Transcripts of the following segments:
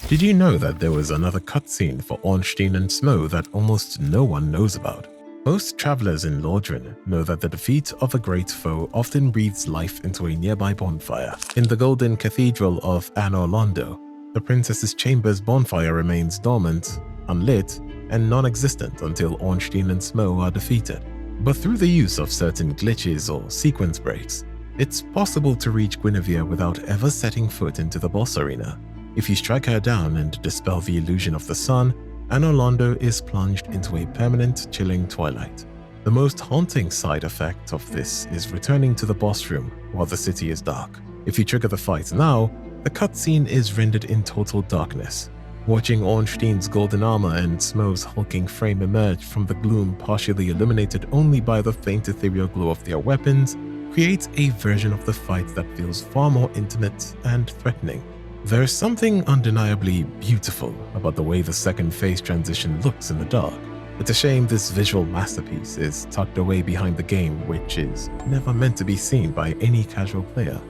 Did you know that there was another cutscene for Ornstein and Smough that almost no one knows about? Most travelers in Lordran know that the defeat of a great foe often breathes life into a nearby bonfire. In the Golden Cathedral of Anor Londo, the Princess's Chamber's bonfire remains dormant, unlit, and non-existent until Ornstein and Smough are defeated. But through the use of certain glitches or sequence breaks, it's possible to reach Guinevere without ever setting foot into the boss arena. If you strike her down and dispel the illusion of the sun, Anor Londo is plunged into a permanent, chilling twilight. The most haunting side effect of this is returning to the boss room while the city is dark. If you trigger the fight now, the cutscene is rendered in total darkness. Watching Ornstein's golden armor and Smough's hulking frame emerge from the gloom, partially illuminated only by the faint ethereal glow of their weapons, creates a version of the fight that feels far more intimate and threatening. There's something undeniably beautiful about the way the second phase transition looks in the dark. It's a shame this visual masterpiece is tucked away behind the game, which is never meant to be seen by any casual player.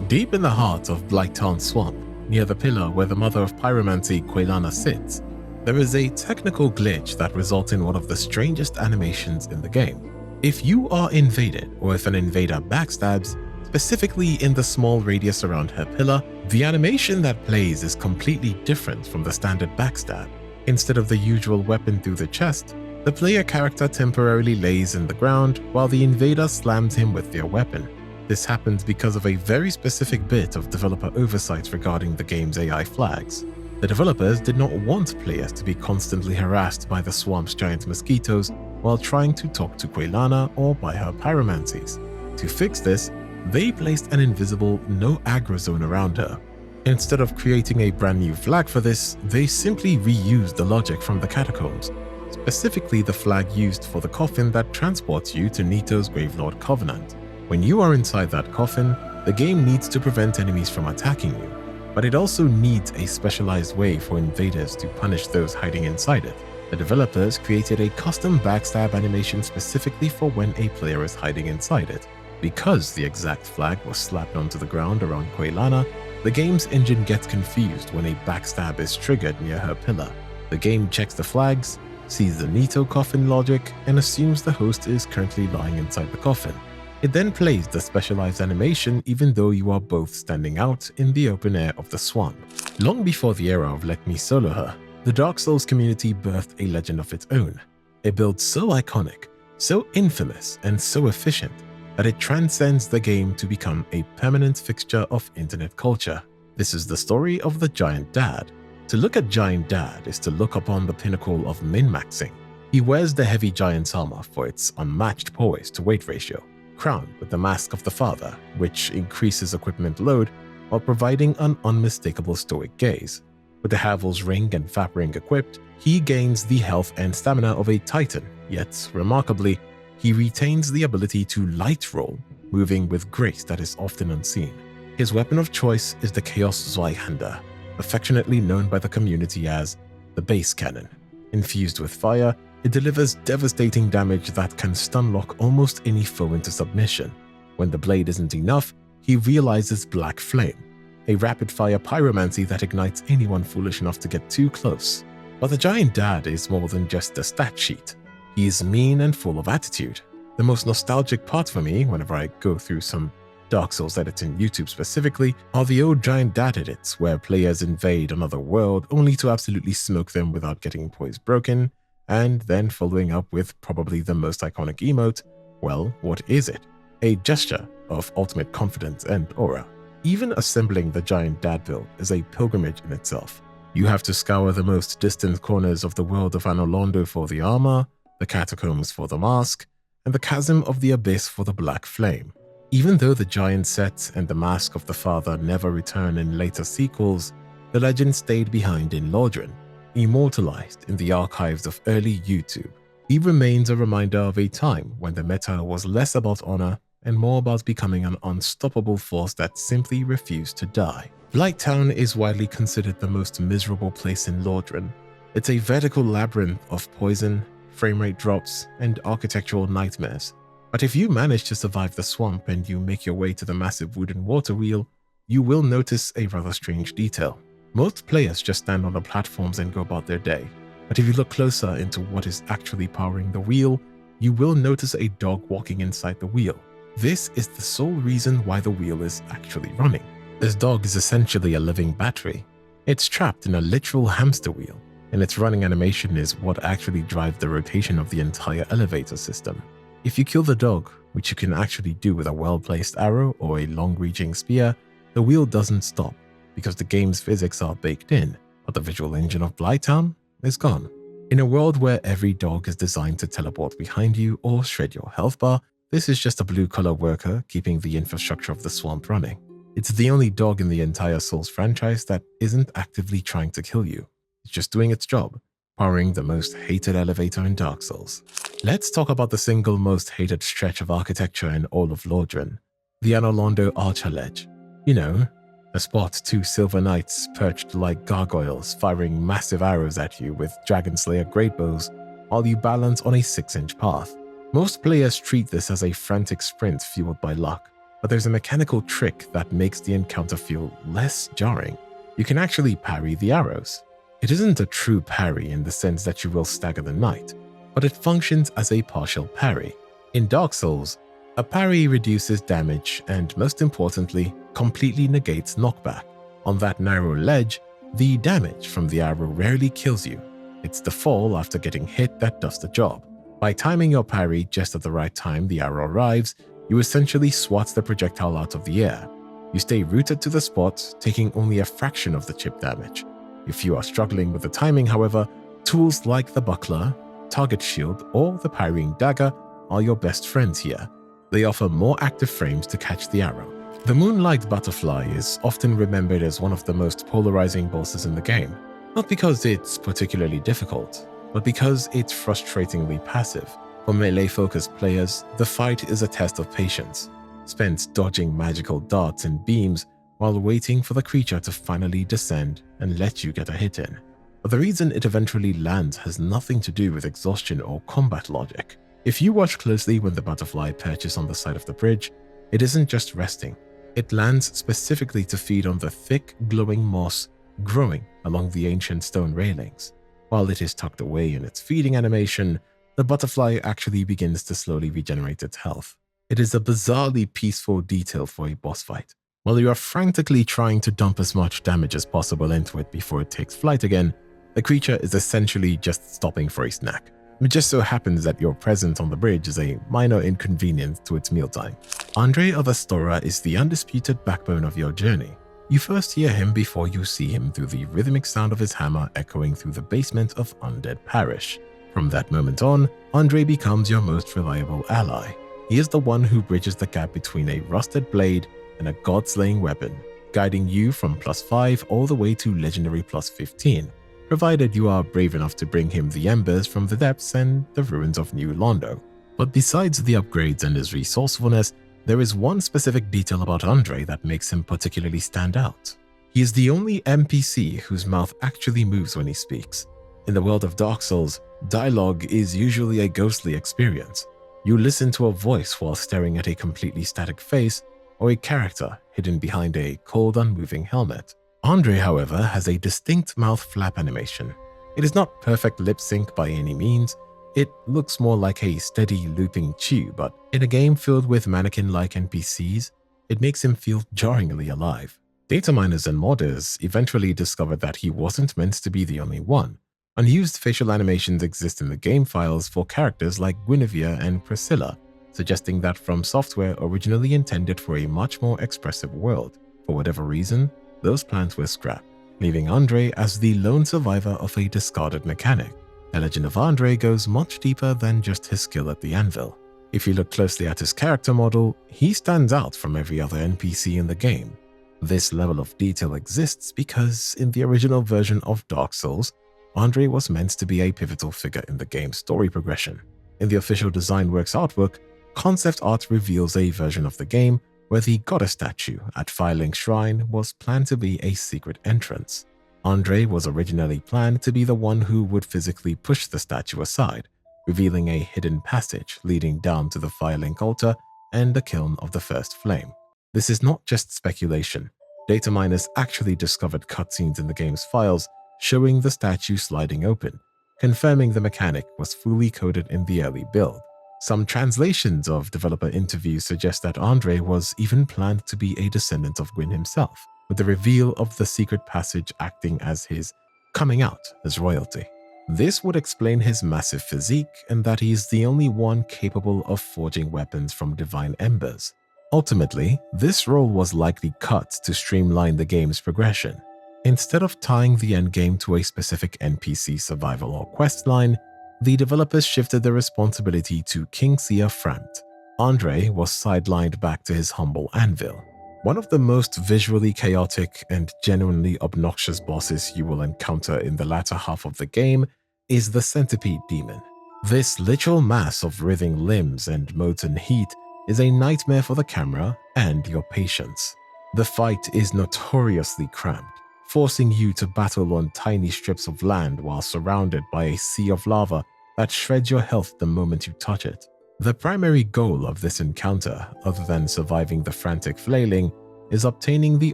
Deep in the heart of Blighttown Swamp, near the pillar where the mother of pyromancy Quelana sits, there is a technical glitch that results in one of the strangest animations in the game. If you are invaded, or if an invader backstabs, specifically in the small radius around her pillar, the animation that plays is completely different from the standard backstab. Instead of the usual weapon through the chest, the player character temporarily lays in the ground while the invader slams him with their weapon. This happens because of a very specific bit of developer oversight regarding the game's AI flags. The developers did not want players to be constantly harassed by the swamp's giant mosquitoes while trying to talk to Quelana or by her pyromancies. To fix this, they placed an invisible no aggro zone around her. Instead of creating a brand new flag for this, they simply reused the logic from the catacombs, specifically the flag used for the coffin that transports you to Nito's Gravelord Covenant. When you are inside that coffin, the game needs to prevent enemies from attacking you, but it also needs a specialized way for invaders to punish those hiding inside it. The developers created a custom backstab animation specifically for when a player is hiding inside it. Because the exact flag was slapped onto the ground around Quelana, the game's engine gets confused when a backstab is triggered near her pillar. The game checks the flags, sees the Nito coffin logic, and assumes the host is currently lying inside the coffin. It then plays the specialized animation even though you are both standing out in the open air of the swamp. Long before the era of Let Me Solo Her, the Dark Souls community birthed a legend of its own. A build so iconic, so infamous, and so efficient that it transcends the game to become a permanent fixture of internet culture. This is the story of the Giant Dad. To look at Giant Dad is to look upon the pinnacle of min-maxing. He wears the heavy giant's armor for its unmatched poise to weight ratio, crowned with the mask of the father, which increases equipment load while providing an unmistakable stoic gaze. With the Havel's ring and Fap ring equipped, he gains the health and stamina of a titan, yet remarkably, he retains the ability to light roll, moving with grace that is often unseen. His weapon of choice is the Chaos Zweihander, affectionately known by the community as the Base Cannon. Infused with fire, it delivers devastating damage that can stun-lock almost any foe into submission. When the blade isn't enough, he realizes Black Flame, a rapid-fire pyromancy that ignites anyone foolish enough to get too close. But the Giant Dad is more than just a stat sheet. He is mean and full of attitude. The most nostalgic part for me, whenever I go through some Dark Souls edits in YouTube specifically, are the old Giant Dad edits where players invade another world only to absolutely smoke them without getting poise broken, and then following up with probably the most iconic emote. Well, what is it? A gesture of ultimate confidence and aura. Even assembling the Giant Dad build is a pilgrimage in itself. You have to scour the most distant corners of the world of Anor Londo for the armor, the catacombs for the mask, and the chasm of the abyss for the Black Flame. Even though the giant set and the mask of the father never return in later sequels, the legend stayed behind in Lordran, immortalized in the archives of early YouTube. He remains a reminder of a time when the meta was less about honor and more about becoming an unstoppable force that simply refused to die. Blighttown is widely considered the most miserable place in Lordran. It's a vertical labyrinth of poison, framerate drops, and architectural nightmares. But if you manage to survive the swamp and you make your way to the massive wooden water wheel, you will notice a rather strange detail. Most players just stand on the platforms and go about their day, but if you look closer into what is actually powering the wheel, you will notice a dog walking inside the wheel. This is the sole reason why the wheel is actually running. This dog is essentially a living battery. It's trapped in a literal hamster wheel, and its running animation is what actually drives the rotation of the entire elevator system. If you kill the dog, which you can actually do with a well-placed arrow or a long-reaching spear, the wheel doesn't stop because the game's physics are baked in, but the visual engine of Blighttown is gone. In a world where every dog is designed to teleport behind you or shred your health bar, this is just a blue-collar worker keeping the infrastructure of the swamp running. It's the only dog in the entire Souls franchise that isn't actively trying to kill you. It's just doing its job, powering the most hated elevator in Dark Souls. Let's talk about the single most hated stretch of architecture in all of Lordran, the Anor Londo Archer Ledge. You know, a spot two silver knights perched like gargoyles firing massive arrows at you with Dragonslayer greatbows while you balance on a 6-inch path. Most players treat this as a frantic sprint fueled by luck, but there's a mechanical trick that makes the encounter feel less jarring. You can actually parry the arrows. It isn't a true parry in the sense that you will stagger the knight, but it functions as a partial parry. In Dark Souls, a parry reduces damage and, most importantly, completely negates knockback. On that narrow ledge, the damage from the arrow rarely kills you. It's the fall after getting hit that does the job. By timing your parry just at the right time the arrow arrives, you essentially swat the projectile out of the air. You stay rooted to the spot, taking only a fraction of the chip damage. If you are struggling with the timing, however, tools like the buckler, target shield, or the parrying dagger are your best friends here. They offer more active frames to catch the arrow. The Moonlight Butterfly is often remembered as one of the most polarizing bosses in the game, not because it's particularly difficult, but because it's frustratingly passive. For melee-focused players, the fight is a test of patience, spent dodging magical darts and beams while waiting for the creature to finally descend and let you get a hit in. But the reason it eventually lands has nothing to do with exhaustion or combat logic. If you watch closely when the butterfly perches on the side of the bridge, it isn't just resting. It lands specifically to feed on the thick, glowing moss growing along the ancient stone railings. While it is tucked away in its feeding animation, the butterfly actually begins to slowly regenerate its health. It is a bizarrely peaceful detail for a boss fight. While you are frantically trying to dump as much damage as possible into it before it takes flight again, the creature is essentially just stopping for a snack. It just so happens that your presence on the bridge is a minor inconvenience to its mealtime. Andre of Astora is the undisputed backbone of your journey. You first hear him before you see him through the rhythmic sound of his hammer echoing through the basement of Undead Parish. From that moment on, Andre becomes your most reliable ally. He is the one who bridges the gap between a rusted blade and a god-slaying weapon, guiding you from +5 all the way to legendary +15. Provided you are brave enough to bring him the embers from the depths and the ruins of New Londo. But besides the upgrades and his resourcefulness, there is one specific detail about Andre that makes him particularly stand out. He is the only NPC whose mouth actually moves when he speaks. In the world of Dark Souls, dialogue is usually a ghostly experience. You listen to a voice while staring at a completely static face or a character hidden behind a cold, unmoving helmet. Andre, however, has a distinct mouth flap animation. It is not perfect lip sync by any means. It looks more like a steady looping chew, but in a game filled with mannequin-like NPCs, it makes him feel jarringly alive. Data miners and modders eventually discovered that he wasn't meant to be the only one. Unused facial animations exist in the game files for characters like Guinevere and Priscilla, suggesting that From Software originally intended for a much more expressive world. For whatever reason, those plans were scrapped, leaving Andre as the lone survivor of a discarded mechanic. The legend of Andre goes much deeper than just his skill at the anvil. If you look closely at his character model, he stands out from every other NPC in the game. This level of detail exists because in the original version of Dark Souls, Andre was meant to be a pivotal figure in the game's story progression. In the official Designworks artwork, concept art reveals a version of the game where the goddess statue at Firelink Shrine was planned to be a secret entrance. Andre was originally planned to be the one who would physically push the statue aside, revealing a hidden passage leading down to the Firelink altar and the kiln of the first flame. This is not just speculation. Data miners actually discovered cutscenes in the game's files showing the statue sliding open, confirming the mechanic was fully coded in the early build. Some translations of developer interviews suggest that Andre was even planned to be a descendant of Gwyn himself, with the reveal of the secret passage acting as his coming out as royalty. This would explain his massive physique and that he is the only one capable of forging weapons from divine embers. Ultimately, this role was likely cut to streamline the game's progression. Instead of tying the endgame to a specific NPC survival or questline, the developers shifted the responsibility to King Seer Frant. Andre was sidelined back to his humble anvil. One of the most visually chaotic and genuinely obnoxious bosses you will encounter in the latter half of the game is the Centipede Demon. This literal mass of writhing limbs and molten heat is a nightmare for the camera and your patience. The fight is notoriously cramped, forcing you to battle on tiny strips of land while surrounded by a sea of lava that shreds your health the moment you touch it. The primary goal of this encounter, other than surviving the frantic flailing, is obtaining the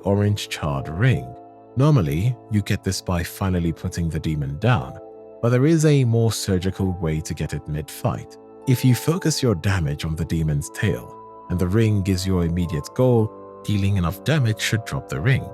orange charred ring. Normally, you get this by finally putting the demon down, but there is a more surgical way to get it mid-fight. If you focus your damage on the demon's tail, and the ring is your immediate goal, dealing enough damage should drop the ring,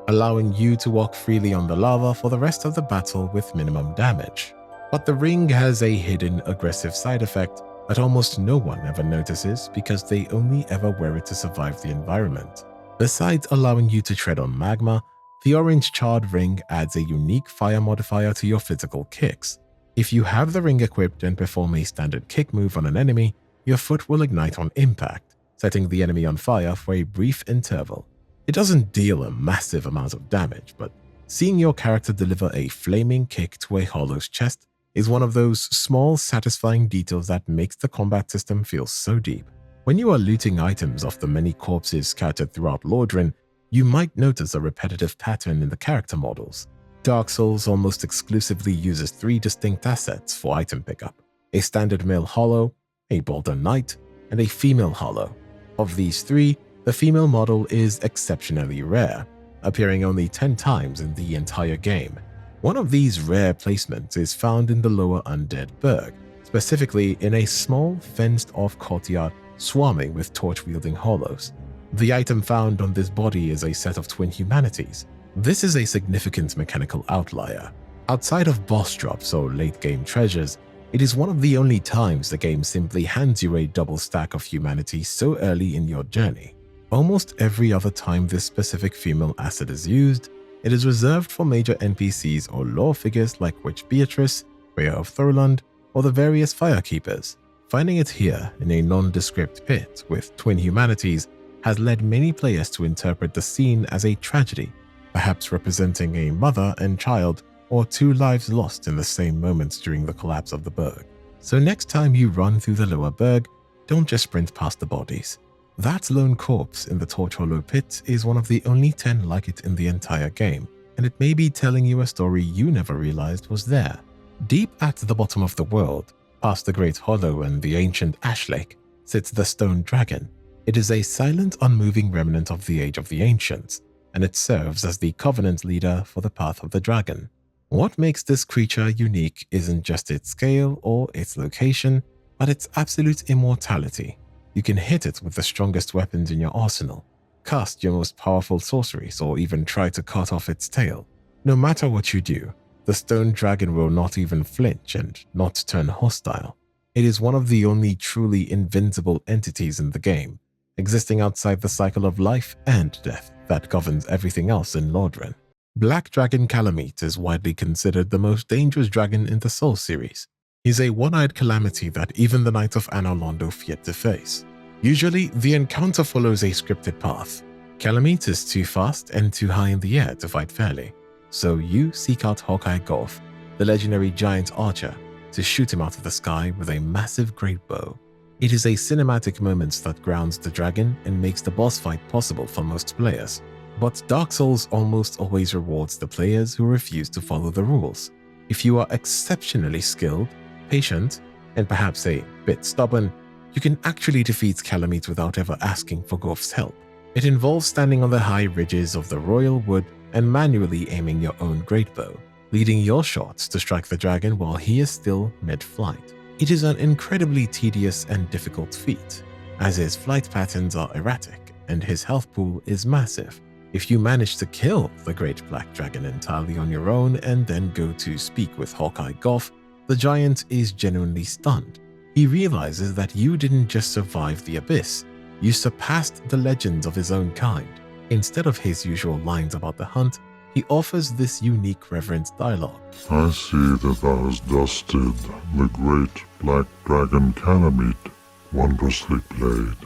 allowing you to walk freely on the lava for the rest of the battle with minimum damage. But the ring has a hidden aggressive side effect that almost no one ever notices because they only ever wear it to survive the environment. Besides allowing you to tread on magma, the orange charred ring adds a unique fire modifier to your physical kicks. If you have the ring equipped and perform a standard kick move on an enemy, your foot will ignite on impact, setting the enemy on fire for a brief interval. It doesn't deal a massive amount of damage, but seeing your character deliver a flaming kick to a hollow's chest is one of those small, satisfying details that makes the combat system feel so deep. When you are looting items off the many corpses scattered throughout Lordran, you might notice a repetitive pattern in the character models. Dark Souls almost exclusively uses 3 distinct assets for item pickup: a standard male hollow, a bolder knight, and a female hollow. Of these 3, the female model is exceptionally rare, appearing only 10 times in the entire game. One of these rare placements is found in the lower Undead Burg, specifically in a small, fenced-off courtyard swarming with torch-wielding hollows. The item found on this body is a set of twin humanities. This is a significant mechanical outlier. Outside of boss drops or late-game treasures, it is one of the only times the game simply hands you a double stack of humanity so early in your journey. Almost every other time this specific female asset is used, it is reserved for major NPCs or lore figures like Witch Beatrice, Rhea of Thorland, or the various Firekeepers. Finding it here in a nondescript pit with twin humanities has led many players to interpret the scene as a tragedy, perhaps representing a mother and child or 2 lives lost in the same moments during the collapse of the Burg. So next time you run through the lower Burg, don't just sprint past the bodies. That lone corpse in the Torch Hollow pit is one of the only 10 like it in the entire game, and it may be telling you a story you never realized was there. Deep at the bottom of the world, past the Great Hollow and the ancient Ash Lake, sits the Stone Dragon. It is a silent, unmoving remnant of the Age of the Ancients, and it serves as the Covenant leader for the Path of the Dragon. What makes this creature unique isn't just its scale or its location, but its absolute immortality. You can hit it with the strongest weapons in your arsenal, cast your most powerful sorceries, or even try to cut off its tail. No matter what you do, the Stone Dragon will not even flinch and not turn hostile. It is one of the only truly invincible entities in the game, existing outside the cycle of life and death that governs everything else in Lordran. Black Dragon Kalameet is widely considered the most dangerous dragon in the Soul series. He's a one-eyed calamity that even the Knights of Anor Londo feared to face. Usually, the encounter follows a scripted path. Kalameet is too fast and too high in the air to fight fairly, so you seek out Hawkeye Golf, the legendary giant archer, to shoot him out of the sky with a massive great bow. It is a cinematic moment that grounds the dragon and makes the boss fight possible for most players. But Dark Souls almost always rewards the players who refuse to follow the rules. If you are exceptionally skilled, patient, and perhaps a bit stubborn, you can actually defeat Kalameet without ever asking for Golf's help. It involves standing on the high ridges of the royal wood and manually aiming your own great bow, leading your shots to strike the dragon while he is still mid-flight. It is an incredibly tedious and difficult feat, as his flight patterns are erratic and his health pool is massive. If you manage to kill the Great Black Dragon entirely on your own and then go to speak with Hawkeye Goff, the giant is genuinely stunned. He realizes that you didn't just survive the abyss, you surpassed the legends of his own kind. Instead of his usual lines about the hunt, he offers this unique reverent dialogue. I see that thou hast dusted the great black dragon Kalameet, wondrously played.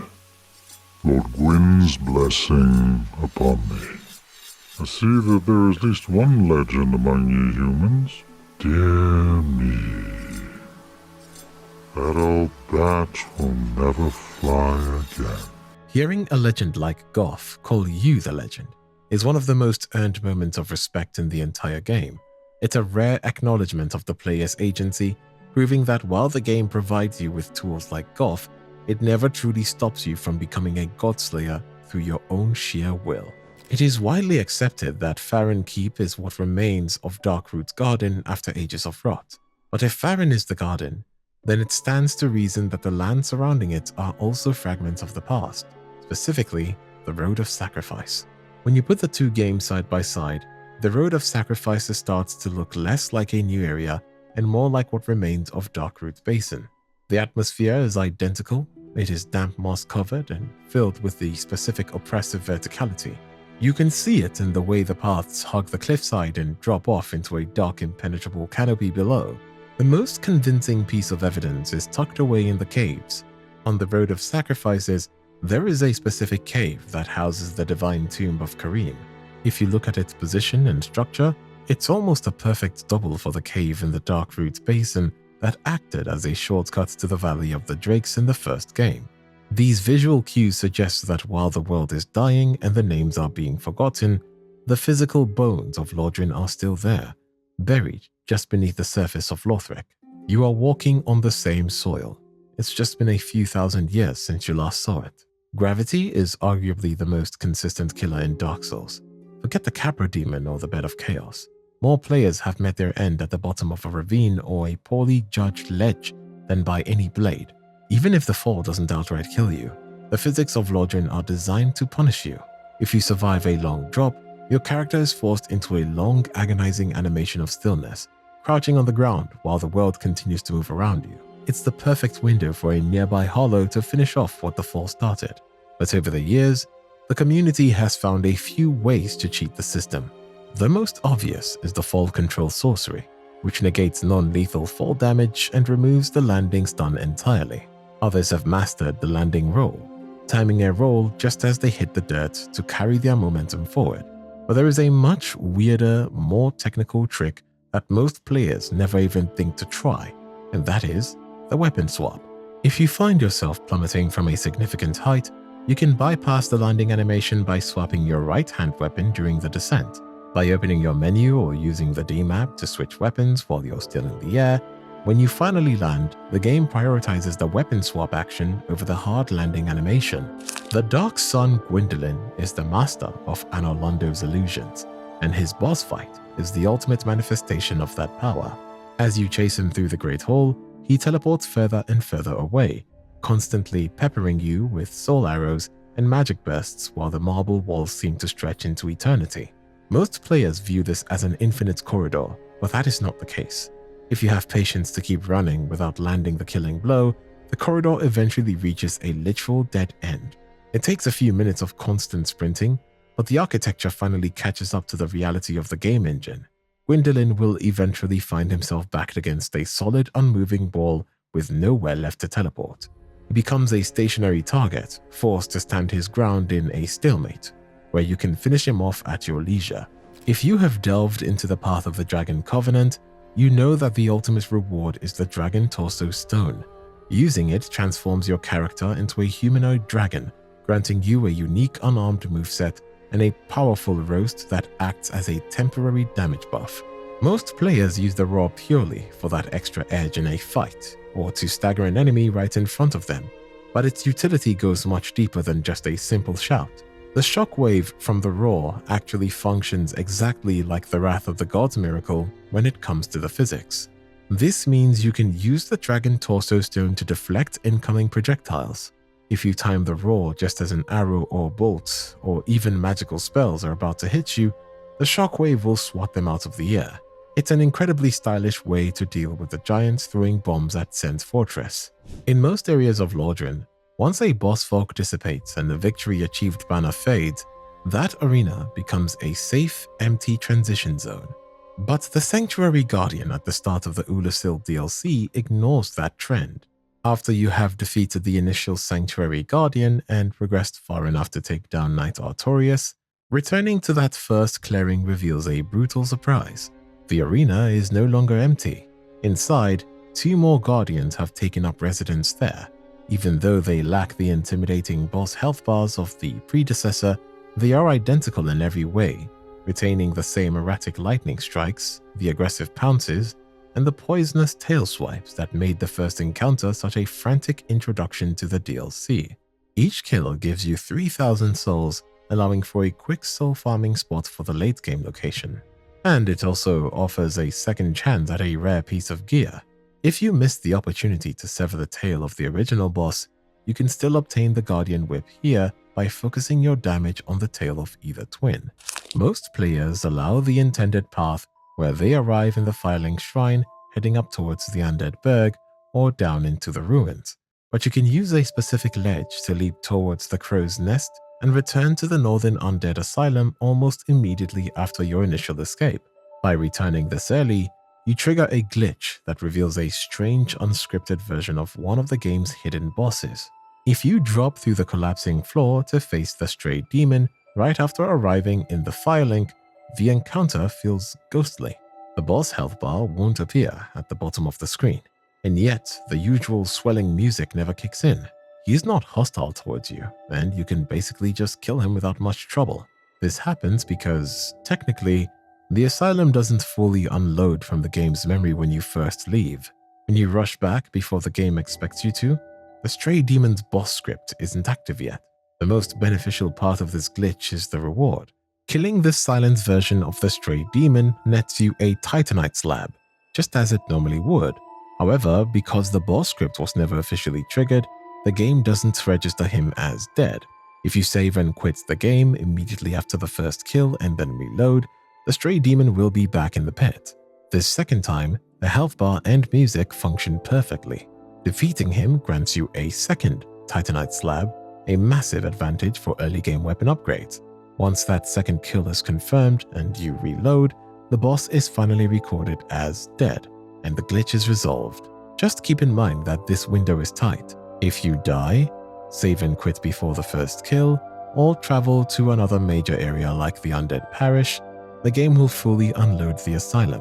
Lord Gwyn's blessing upon thee. I see that there is at least one legend among ye humans. Dear me. That old bat will never fly again. Hearing a legend like Goff call you the legend is one of the most earned moments of respect in the entire game. It's a rare acknowledgement of the player's agency, proving that while the game provides you with tools like Goff, it never truly stops you from becoming a godslayer through your own sheer will. It is widely accepted that Farron Keep is what remains of Darkroot's garden after ages of rot. But if Farron is the garden, then it stands to reason that the land surrounding it are also fragments of the past, specifically the Road of Sacrifice. When you put the two games side by side, the Road of Sacrifices starts to look less like a new area and more like what remains of Darkroot's basin. The atmosphere is identical. It is damp moss covered and filled with the specific oppressive verticality. You can see it in the way the paths hug the cliffside and drop off into a dark impenetrable canopy below. The most convincing piece of evidence is tucked away in the caves. On the Road of Sacrifices, there is a specific cave that houses the divine tomb of Kareem. If you look at its position and structure, it's almost a perfect double for the cave in the Darkroot's basin that acted as a shortcut to the Valley of the Drakes in the first game. These visual cues suggest that while the world is dying and the names are being forgotten, the physical bones of Lordran are still there, buried just beneath the surface of Lothric. You are walking on the same soil. It's just been a few thousand years since you last saw it. Gravity is arguably the most consistent killer in Dark Souls. Forget the Capra Demon or the Bed of Chaos. More players have met their end at the bottom of a ravine or a poorly judged ledge than by any blade. Even if the fall doesn't outright kill you, the physics of Lordran are designed to punish you. If you survive a long drop, your character is forced into a long, agonizing animation of stillness, crouching on the ground while the world continues to move around you. It's the perfect window for a nearby hollow to finish off what the fall started. But over the years, the community has found a few ways to cheat the system. The most obvious is the fall control sorcery, which negates non-lethal fall damage and removes the landing stun entirely. Others have mastered the landing roll, timing a roll just as they hit the dirt to carry their momentum forward. But there is a much weirder, more technical trick that most players never even think to try, and that is the weapon swap. If you find yourself plummeting from a significant height, you can bypass the landing animation by swapping your right-hand weapon during the descent. By opening your menu or using the D-map to switch weapons while you're still in the air, when you finally land, the game prioritizes the weapon swap action over the hard landing animation. The Dark Sun Gwyndolin is the master of Anor Londo's illusions, and his boss fight is the ultimate manifestation of that power. As you chase him through the Great Hall, he teleports further and further away, constantly peppering you with soul arrows and magic bursts while the marble walls seem to stretch into eternity. Most players view this as an infinite corridor, but that is not the case. If you have patience to keep running without landing the killing blow, the corridor eventually reaches a literal dead end. It takes a few minutes of constant sprinting, but the architecture finally catches up to the reality of the game engine. Gwyndolin will eventually find himself backed against a solid, unmoving wall with nowhere left to teleport. He becomes a stationary target, forced to stand his ground in a stalemate, where you can finish him off at your leisure. If you have delved into the path of the Dragon Covenant, you know that the ultimate reward is the Dragon Torso Stone. Using it transforms your character into a humanoid dragon, granting you a unique unarmed moveset and a powerful roast that acts as a temporary damage buff. Most players use the roar purely for that extra edge in a fight, or to stagger an enemy right in front of them, but its utility goes much deeper than just a simple shout. The shockwave from the roar actually functions exactly like the Wrath of the Gods miracle when it comes to the physics. This means you can use the Dragon Torso Stone to deflect incoming projectiles. If you time the roar just as an arrow or bolt, or even magical spells are about to hit you, the shockwave will swat them out of the air. It's an incredibly stylish way to deal with the giants throwing bombs at Sen's fortress. In most areas of Lordran, once a boss fog dissipates and the victory achieved banner fades, that arena becomes a safe, empty transition zone. But the Sanctuary Guardian at the start of the Ulasil DLC ignores that trend. After you have defeated the initial Sanctuary Guardian and progressed far enough to take down Knight Artorias, returning to that first clearing reveals a brutal surprise. The arena is no longer empty. Inside, 2 more Guardians have taken up residence there. Even though they lack the intimidating boss health bars of the predecessor, they are identical in every way, retaining the same erratic lightning strikes, the aggressive pounces, and the poisonous tail swipes that made the first encounter such a frantic introduction to the DLC. Each kill gives you 3,000 souls, allowing for a quick soul farming spot for the late game location. And it also offers a second chance at a rare piece of gear. If you missed the opportunity to sever the tail of the original boss, you can still obtain the Guardian Whip here by focusing your damage on the tail of either twin. Most players allow the intended path where they arrive in the Firelink Shrine heading up towards the Undead Berg or down into the ruins, but you can use a specific ledge to leap towards the Crow's Nest and return to the Northern Undead Asylum almost immediately after your initial escape. By returning this early, you trigger a glitch that reveals a strange unscripted version of one of the game's hidden bosses. If you drop through the collapsing floor to face the Stray Demon right after arriving in the Firelink, the encounter feels ghostly. The boss health bar won't appear at the bottom of the screen, and yet the usual swelling music never kicks in. He's not hostile towards you, and you can basically just kill him without much trouble. This happens because, technically, the Asylum doesn't fully unload from the game's memory when you first leave. When you rush back before the game expects you to, the Stray Demon's boss script isn't active yet. The most beneficial part of this glitch is the reward. Killing this silent version of the Stray Demon nets you a Titanite Slab, just as it normally would. However, because the boss script was never officially triggered, the game doesn't register him as dead. If you save and quit the game immediately after the first kill and then reload, the Stray Demon will be back in the pit. This second time, the health bar and music function perfectly. Defeating him grants you a second Titanite Slab, a massive advantage for early game weapon upgrades. Once that second kill is confirmed and you reload, the boss is finally recorded as dead, and the glitch is resolved. Just keep in mind that this window is tight. If you die, save and quit before the first kill, or travel to another major area like the Undead Parish, the game will fully unload the Asylum.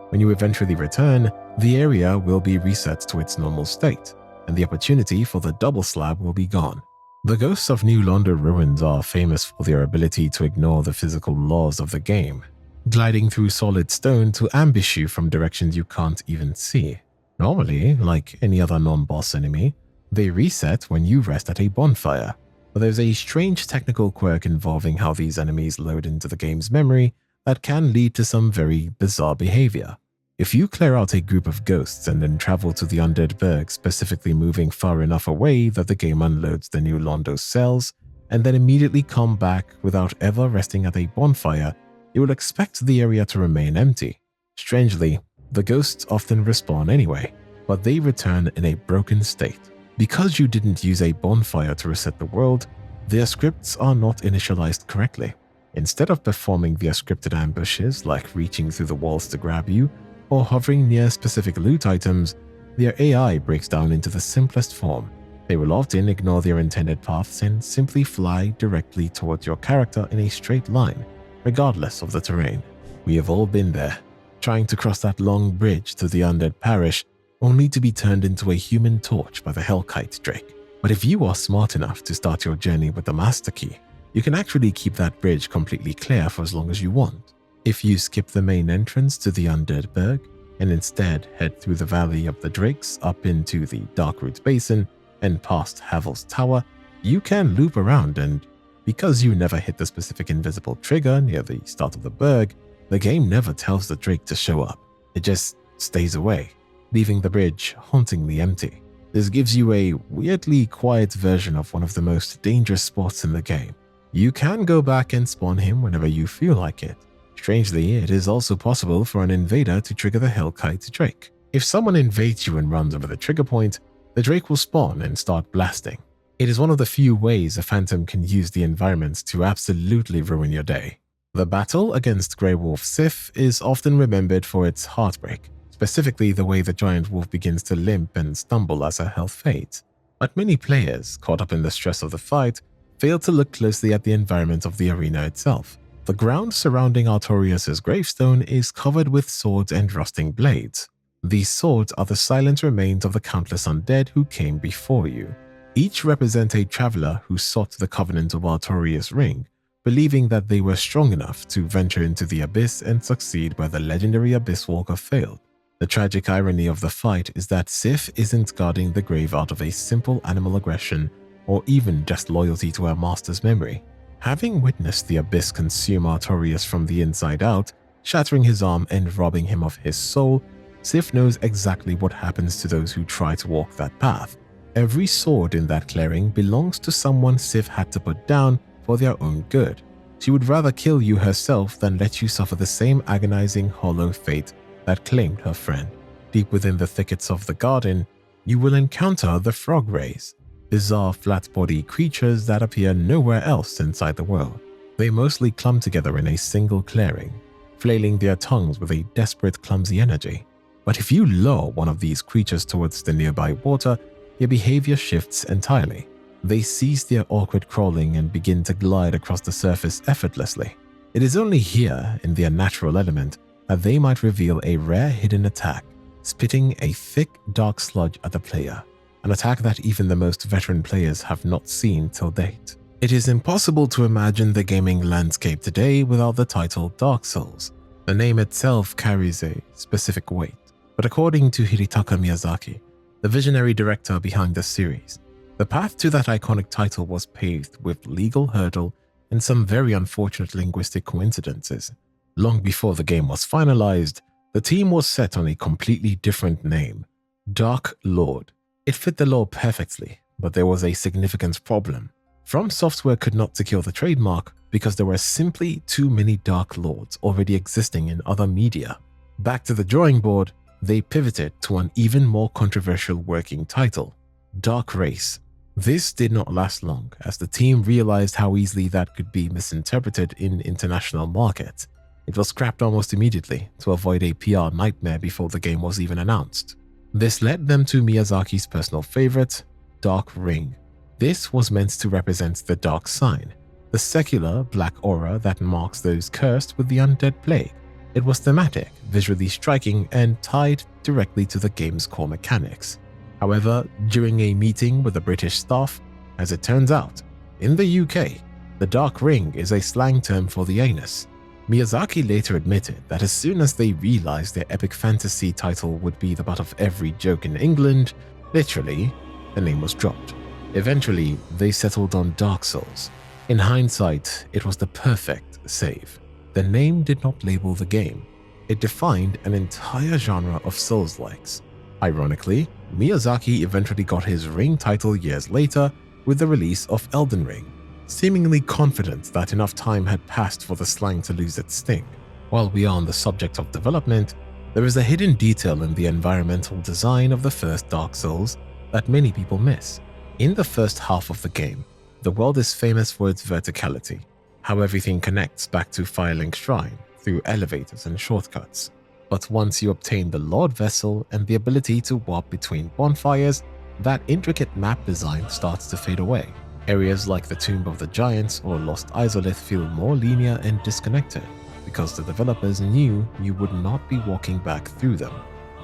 When you eventually return, the area will be reset to its normal state, and the opportunity for the double slab will be gone. The ghosts of New Londo ruins are famous for their ability to ignore the physical laws of the game, gliding through solid stone to ambush you from directions you can't even see. Normally, like any other non-boss enemy, they reset when you rest at a bonfire, but there's a strange technical quirk involving how these enemies load into the game's memory that can lead to some very bizarre behavior. If you clear out a group of ghosts and then travel to the Undead Berg, specifically moving far enough away that the game unloads the New Londo cells, and then immediately come back without ever resting at a bonfire, you will expect the area to remain empty. Strangely, the ghosts often respawn anyway, but they return in a broken state. Because you didn't use a bonfire to reset the world, their scripts are not initialized correctly. Instead of performing their scripted ambushes like reaching through the walls to grab you, or hovering near specific loot items, their AI breaks down into the simplest form. They will often ignore their intended paths and simply fly directly towards your character in a straight line, regardless of the terrain. We have all been there, trying to cross that long bridge to the Undead Parish, only to be turned into a human torch by the Hellkite Drake. But if you are smart enough to start your journey with the Master Key, you can actually keep that bridge completely clear for as long as you want. If you skip the main entrance to the Undead Berg and instead head through the Valley of the Drakes up into the Darkroot Basin and past Havel's Tower, you can loop around and Because you never hit the specific invisible trigger near the start of the berg, the game never tells the Drake to show up. It just stays away, leaving the bridge hauntingly empty. This gives you a weirdly quiet version of one of the most dangerous spots in the game. You can go back and spawn him whenever you feel like it. Strangely, it is also possible for an invader to trigger the Hellkite Drake. If someone invades you and runs over the trigger point, the Drake will spawn and start blasting. It is one of the few ways a phantom can use the environment to absolutely ruin your day. The battle against Grey Wolf Sif is often remembered for its heartbreak, specifically the way the giant wolf begins to limp and stumble as her health fades. But many players, caught up in the stress of the fight, fail to look closely at the environment of the arena itself. The ground surrounding Artorias' gravestone is covered with swords and rusting blades. These swords are the silent remains of the countless undead who came before you. Each represent a traveler who sought the covenant of Artorias' ring, believing that they were strong enough to venture into the abyss and succeed where the legendary Abyss Walker failed. The tragic irony of the fight is that Sif isn't guarding the grave out of a simple animal aggression or even just loyalty to her master's memory. Having witnessed the abyss consume Artorias from the inside out, shattering his arm and robbing him of his soul, Sif knows exactly what happens to those who try to walk that path. Every sword in that clearing belongs to someone Sif had to put down for their own good. She would rather kill you herself than let you suffer the same agonizing, hollow fate that claimed her friend. Deep within the thickets of the garden, you will encounter the Frog Rays, bizarre flat-bodied creatures that appear nowhere else inside the world. They mostly clump together in a single clearing, flailing their tongues with a desperate, clumsy energy. But if you lure one of these creatures towards the nearby water, their behavior shifts entirely. They cease their awkward crawling and begin to glide across the surface effortlessly. It is only here, in their natural element, that they might reveal a rare hidden attack, spitting a thick, dark sludge at the player. An attack that even the most veteran players have not seen till date. It is impossible to imagine the gaming landscape today without the title Dark Souls. The name itself carries a specific weight, but according to Hidetaka Miyazaki, the visionary director behind the series, the path to that iconic title was paved with legal hurdle and some very unfortunate linguistic coincidences. Long before the game was finalized, the team was set on a completely different name, Dark Lord. It fit the lore perfectly, but there was a significant problem. From Software could not secure the trademark because there were simply too many Dark Lords already existing in other media. Back to the drawing board, they pivoted to an even more controversial working title, Dark Race. This did not last long, as the team realized how easily that could be misinterpreted in international markets. It was scrapped almost immediately to avoid a PR nightmare before the game was even announced. This led them to Miyazaki's personal favorite, Dark Ring. This was meant to represent the dark sign, the secular black aura that marks those cursed with the undead plague. It was thematic, visually striking, and tied directly to the game's core mechanics. However, during a meeting with the British staff, as it turns out, in the UK, the Dark Ring is a slang term for the anus. Miyazaki later admitted that as soon as they realized their epic fantasy title would be the butt of every joke in England, literally, the name was dropped. Eventually, they settled on Dark Souls. In hindsight, it was the perfect save. The name did not label the game. It defined an entire genre of Souls-likes. Ironically, Miyazaki eventually got his Ring title years later with the release of Elden Ring, seemingly confident that enough time had passed for the slang to lose its sting. While we are on the subject of development, there is a hidden detail in the environmental design of the first Dark Souls that many people miss. In the first half of the game, the world is famous for its verticality, how everything connects back to Firelink Shrine through elevators and shortcuts. But once you obtain the Lord Vessel and the ability to warp between bonfires, that intricate map design starts to fade away. Areas like the Tomb of the Giants or Lost Izalith feel more linear and disconnected because the developers knew you would not be walking back through them.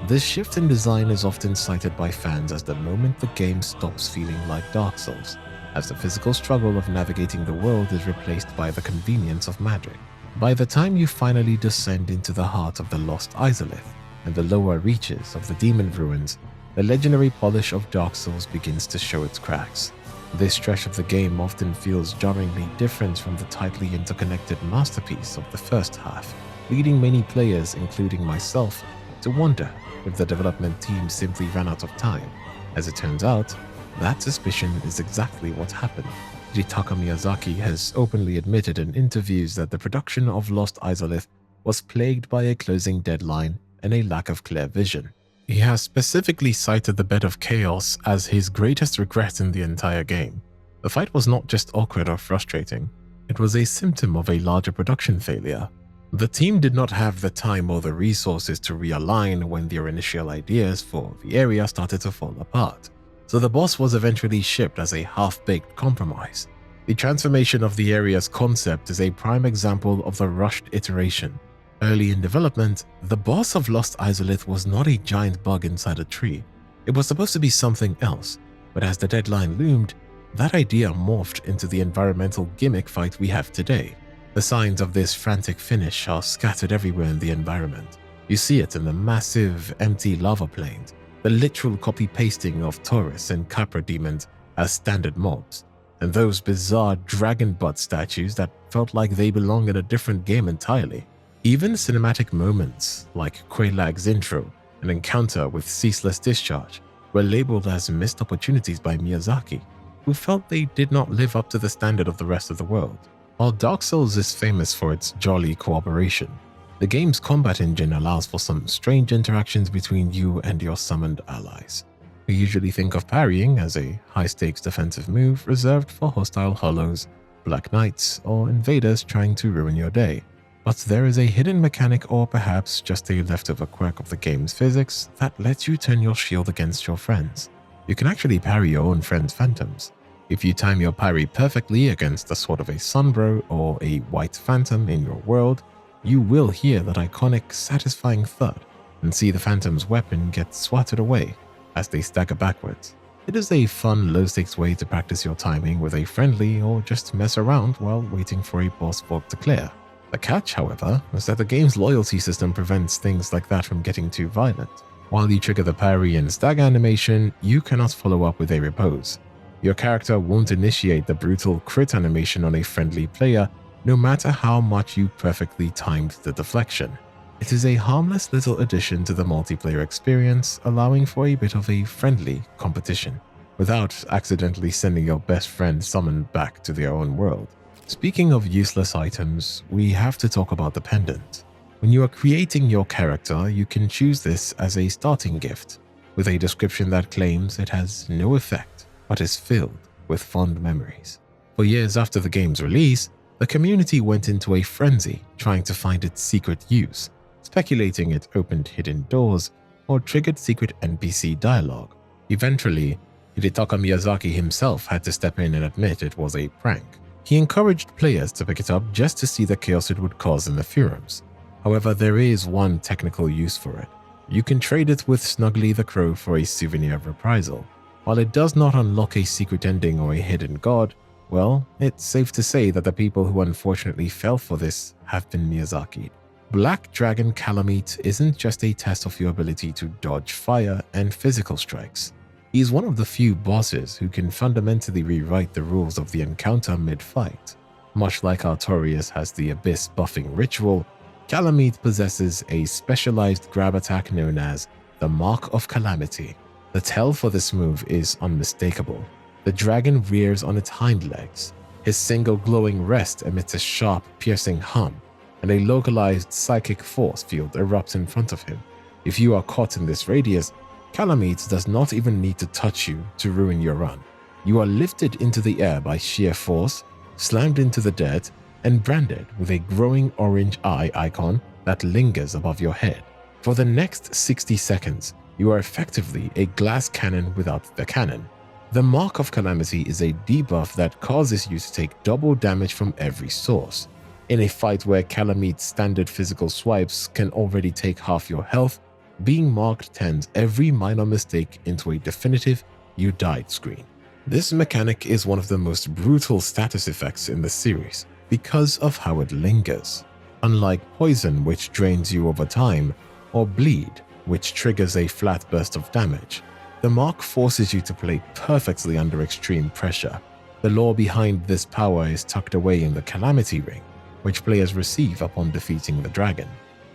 This shift in design is often cited by fans as the moment the game stops feeling like Dark Souls, as the physical struggle of navigating the world is replaced by the convenience of magic. By the time you finally descend into the heart of the Lost Izalith and the lower reaches of the Demon Ruins, the legendary polish of Dark Souls begins to show its cracks. This stretch of the game often feels jarringly different from the tightly interconnected masterpiece of the first half, leading many players, including myself, to wonder if the development team simply ran out of time. As it turns out, that suspicion is exactly what happened. Hidetaka Miyazaki has openly admitted in interviews that the production of Lost Izalith was plagued by a closing deadline and a lack of clear vision. He has specifically cited the Bed of Chaos as his greatest regret in the entire game. The fight was not just awkward or frustrating, it was a symptom of a larger production failure. The team did not have the time or the resources to realign when their initial ideas for the area started to fall apart, so the boss was eventually shipped as a half-baked compromise. The transformation of the area's concept is a prime example of the rushed iteration. Early in development, the boss of Lost Izalith was not a giant bug inside a tree. It was supposed to be something else, but as the deadline loomed, that idea morphed into the environmental gimmick fight we have today. The signs of this frantic finish are scattered everywhere in the environment. You see it in the massive, empty lava plains, the literal copy-pasting of Taurus and Capra demons as standard mobs, and those bizarre dragon butt statues that felt like they belong in a different game entirely. Even cinematic moments like Quelaag's intro and encounter with Ceaseless Discharge were labeled as missed opportunities by Miyazaki, who felt they did not live up to the standard of the rest of the world. While Dark Souls is famous for its jolly cooperation, the game's combat engine allows for some strange interactions between you and your summoned allies. We usually think of parrying as a high-stakes defensive move reserved for hostile hollows, black knights, or invaders trying to ruin your day. But there is a hidden mechanic, or perhaps just a leftover quirk of the game's physics, that lets you turn your shield against your friends. You can actually parry your own friends' phantoms. If you time your parry perfectly against the sword of a Sunbro or a white phantom in your world, you will hear that iconic, satisfying thud and see the phantom's weapon get swatted away as they stagger backwards. It is a fun, low-stakes way to practice your timing with a friendly or just mess around while waiting for a boss fog to clear. The catch, however, is that the game's loyalty system prevents things like that from getting too violent. While you trigger the parry and stagger animation, you cannot follow up with a repose. Your character won't initiate the brutal crit animation on a friendly player, no matter how much you perfectly timed the deflection. It is a harmless little addition to the multiplayer experience, allowing for a bit of a friendly competition, without accidentally sending your best friend summoned back to their own world. Speaking of useless items, we have to talk about the Pendant. When you are creating your character, you can choose this as a starting gift, with a description that claims it has no effect, but is filled with fond memories. For years after the game's release, the community went into a frenzy trying to find its secret use, speculating it opened hidden doors or triggered secret NPC dialogue. Eventually, Hidetaka Miyazaki himself had to step in and admit it was a prank. He encouraged players to pick it up just to see the chaos it would cause in the forums. However, there is one technical use for it. You can trade it with Snuggly the Crow for a souvenir of reprisal. While it does not unlock a secret ending or a hidden god, well, it's safe to say that the people who unfortunately fell for this have been Miyazaki. Black Dragon Kalameet isn't just a test of your ability to dodge fire and physical strikes. He's one of the few bosses who can fundamentally rewrite the rules of the encounter mid-fight. Much like Artorias has the Abyss buffing ritual, Kalameet possesses a specialized grab attack known as the Mark of Calamity. The tell for this move is unmistakable. The dragon rears on its hind legs. His single glowing rest emits a sharp, piercing hum, and a localized psychic force field erupts in front of him. If you are caught in this radius, Kalameet does not even need to touch you to ruin your run. You are lifted into the air by sheer force, slammed into the dirt, and branded with a growing orange eye icon that lingers above your head. For the next 60 seconds, you are effectively a glass cannon without the cannon. The Mark of Calamity is a debuff that causes you to take double damage from every source. In a fight where Kalameet's standard physical swipes can already take half your health, being marked turns every minor mistake into a definitive "you died" screen. This mechanic is one of the most brutal status effects in the series because of how it lingers. Unlike poison, which drains you over time, or bleed, which triggers a flat burst of damage, The mark forces you to play perfectly under extreme pressure. The lore behind this power is tucked away in the Calamity ring, which players receive upon defeating the dragon.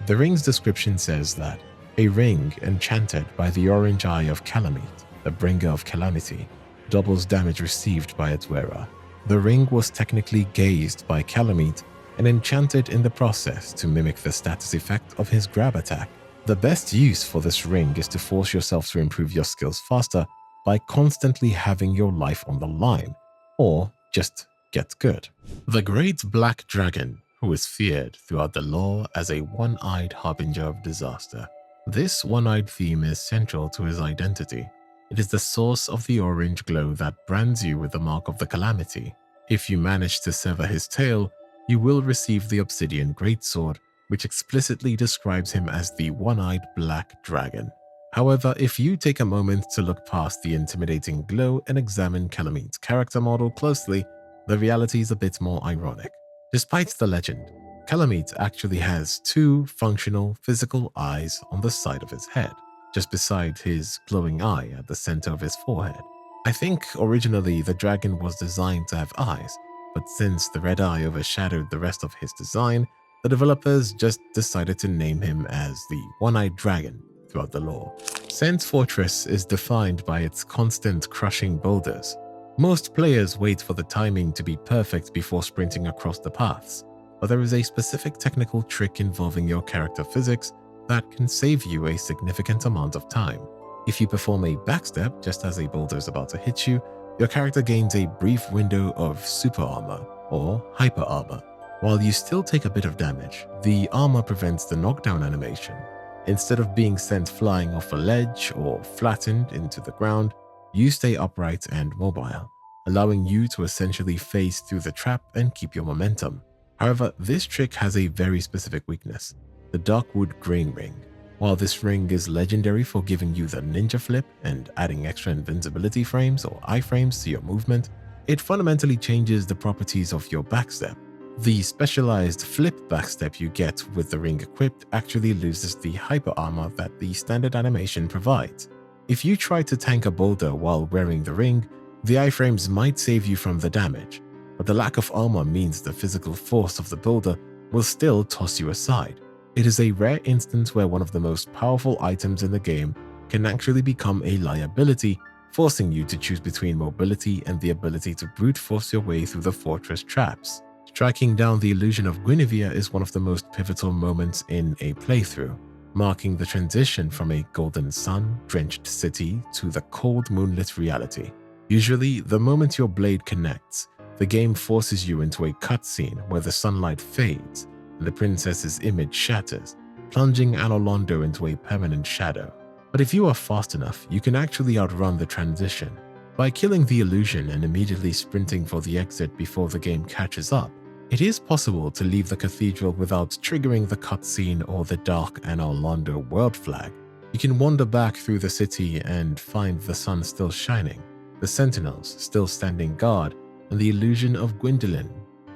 The ring's description says that a ring enchanted by the orange eye of Kalameet, the bringer of calamity, doubles damage received by its wearer. The ring was technically gazed by Kalameet and enchanted in the process to mimic the status effect of his grab attack. The best use for this ring is to force yourself to improve your skills faster by constantly having your life on the line, or just get good. The Great Black Dragon, who is feared throughout the lore as a one-eyed harbinger of disaster. This one-eyed theme is central to his identity. It is the source of the orange glow that brands you with the mark of the Calamity. If you manage to sever his tail, you will receive the Obsidian Greatsword, which explicitly describes him as the one-eyed black dragon. However, if you take a moment to look past the intimidating glow and examine Kalameet's character model closely, the reality is a bit more ironic. Despite the legend, Kalameet actually has two functional physical eyes on the side of his head, just beside his glowing eye at the center of his forehead. I think originally the dragon was designed to have eyes, but since the red eye overshadowed the rest of his design, the developers just decided to name him as the One-Eyed Dragon throughout the lore. Sen's fortress is defined by its constant crushing boulders. Most players wait for the timing to be perfect before sprinting across the paths, but there is a specific technical trick involving your character physics that can save you a significant amount of time. If you perform a backstab just as a boulder is about to hit you, your character gains a brief window of super armor or hyper armor. While you still take a bit of damage, the armor prevents the knockdown animation. Instead of being sent flying off a ledge or flattened into the ground, you stay upright and mobile, allowing you to essentially phase through the trap and keep your momentum. However, this trick has a very specific weakness, the Darkwood Grain Ring. While this ring is legendary for giving you the ninja flip and adding extra invincibility frames or iframes to your movement, it fundamentally changes the properties of your backstep. The specialized flip backstep you get with the ring equipped actually loses the hyper armor that the standard animation provides. If you try to tank a boulder while wearing the ring, the iframes might save you from the damage, but the lack of armor means the physical force of the boulder will still toss you aside. It is a rare instance where one of the most powerful items in the game can actually become a liability, forcing you to choose between mobility and the ability to brute force your way through the fortress traps. Striking down the illusion of Guinevere is one of the most pivotal moments in a playthrough, marking the transition from a golden sun-drenched city to the cold moonlit reality. Usually, the moment your blade connects, the game forces you into a cutscene where the sunlight fades and the princess's image shatters, plunging Anor Londo into a permanent shadow. But if you are fast enough, you can actually outrun the transition. By killing the illusion and immediately sprinting for the exit before the game catches up, it is possible to leave the cathedral without triggering the cutscene or the dark Anor Londo world flag. You can wander back through the city and find the sun still shining, the sentinels still standing guard, and the illusion of Gwyndolin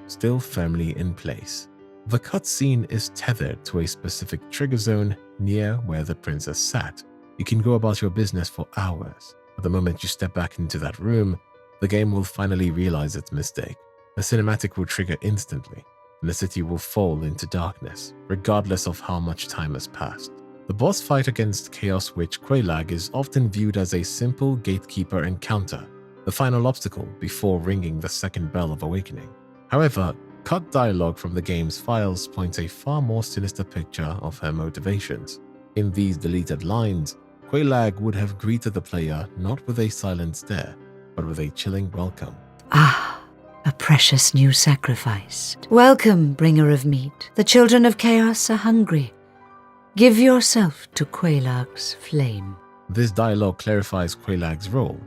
still firmly in place. The cutscene is tethered to a specific trigger zone near where the princess sat. You can go about your business for hours, but the moment you step back into that room, the game will finally realize its mistake. The cinematic will trigger instantly, and the city will fall into darkness, regardless of how much time has passed. The boss fight against Chaos Witch Quelaag is often viewed as a simple gatekeeper encounter, the final obstacle before ringing the second bell of awakening. However, cut dialogue from the game's files points a far more sinister picture of her motivations. In these deleted lines, Quelaag would have greeted the player not with a silent stare, but with a chilling welcome. Ah, a precious new sacrifice. Welcome, bringer of meat. The children of chaos are hungry. Give yourself to Quelaag's flame. This dialogue clarifies Quelaag's role.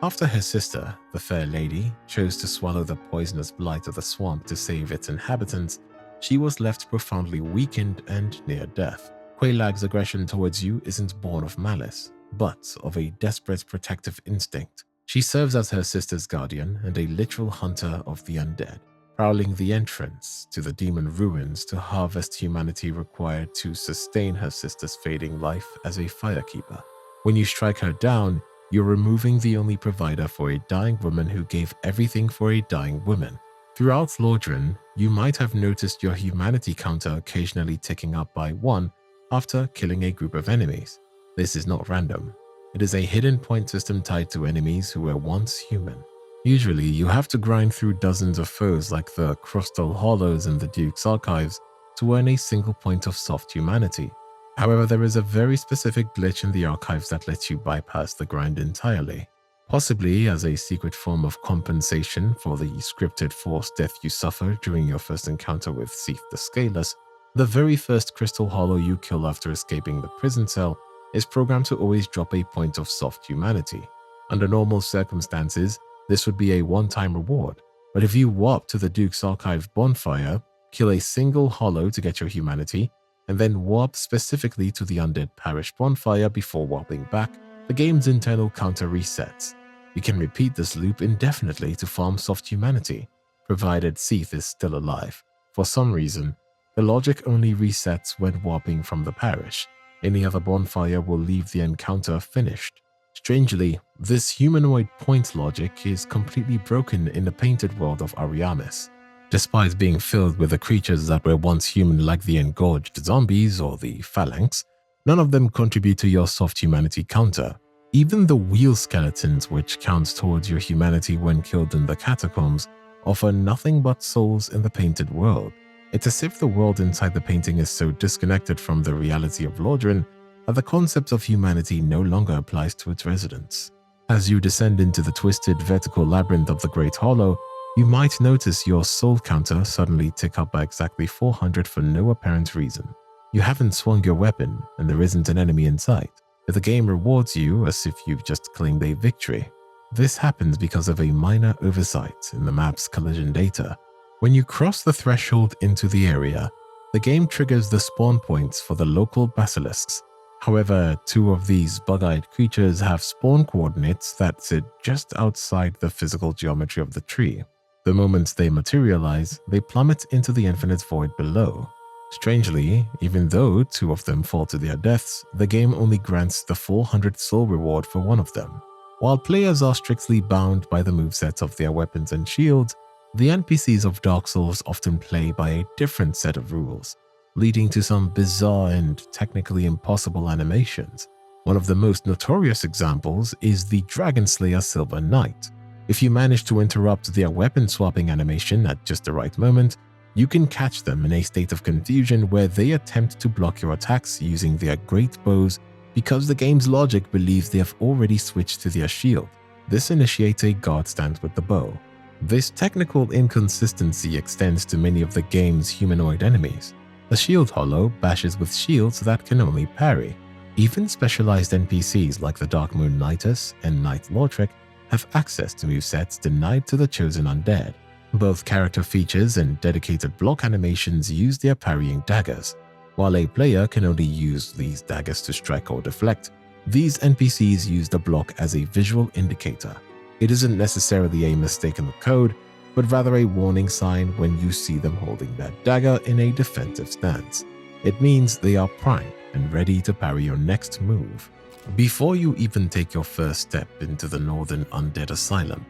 After her sister, the Fair Lady, chose to swallow the poisonous blight of the swamp to save its inhabitants, she was left profoundly weakened and near death. Quelaag's aggression towards you isn't born of malice, but of a desperate protective instinct. She serves as her sister's guardian and a literal hunter of the undead, prowling the entrance to the demon ruins to harvest humanity required to sustain her sister's fading life as a firekeeper. When you strike her down, you're removing the only provider for a dying woman who gave everything for a dying woman. Throughout Lordran, you might have noticed your humanity counter occasionally ticking up by 1 after killing a group of enemies. This is not random. It is a hidden point system tied to enemies who were once human. Usually, you have to grind through dozens of foes like the Crystal Hollows in the Duke's Archives to earn a single point of soft humanity. However, there is a very specific glitch in the archives that lets you bypass the grind entirely. Possibly as a secret form of compensation for the scripted forced death you suffered during your first encounter with Seath the Scaleless, the very first Crystal Hollow you kill after escaping the prison cell is programmed to always drop a point of soft humanity. Under normal circumstances, this would be a one-time reward, but if you warp to the Duke's Archive bonfire, kill a single hollow to get your humanity, and then warp specifically to the Undead Parish bonfire before warping back, the game's internal counter resets. You can repeat this loop indefinitely to farm soft humanity, provided Seath is still alive. For some reason, the logic only resets when warping from the parish. Any other bonfire will leave the encounter finished. Strangely, this humanoid point logic is completely broken in the painted world of Ariamis. Despite being filled with the creatures that were once human like the engorged zombies or the phalanx, none of them contribute to your soft humanity counter. Even the wheel skeletons, which counts towards your humanity when killed in the catacombs, offer nothing but souls in the painted world. It's as if the world inside the painting is so disconnected from the reality of Lordran that the concept of humanity no longer applies to its residents. As you descend into the twisted vertical labyrinth of the Great Hollow, you might notice your soul counter suddenly tick up by exactly 400 for no apparent reason. You haven't swung your weapon, and there isn't an enemy in sight, but the game rewards you as if you've just claimed a victory. This happens because of a minor oversight in the map's collision data. When you cross the threshold into the area, the game triggers the spawn points for the local basilisks. However, 2 of these bug-eyed creatures have spawn coordinates that sit just outside the physical geometry of the tree. The moment they materialize, they plummet into the infinite void below. Strangely, even though 2 of them fall to their deaths, the game only grants the 400 soul reward for 1 of them. While players are strictly bound by the movesets of their weapons and shields, the NPCs of Dark Souls often play by a different set of rules, leading to some bizarre and technically impossible animations. One of the most notorious examples is the Dragon Slayer Silver Knight. If you manage to interrupt their weapon swapping animation at just the right moment, you can catch them in a state of confusion where they attempt to block your attacks using their great bows because the game's logic believes they have already switched to their shield. This initiates a guard stance with the bow. This technical inconsistency extends to many of the game's humanoid enemies. The shield hollow bashes with shields that can only parry. Even specialized NPCs like the Dark Moon Knightus and Knight Lothric have access to movesets denied to the chosen undead. Both character features and dedicated block animations use their parrying daggers. While a player can only use these daggers to strike or deflect, these NPCs use the block as a visual indicator. It isn't necessarily a mistake in the code, but rather a warning sign when you see them holding that dagger in a defensive stance. It means they are primed and ready to parry your next move. Before you even take your first step into the Northern Undead Asylum,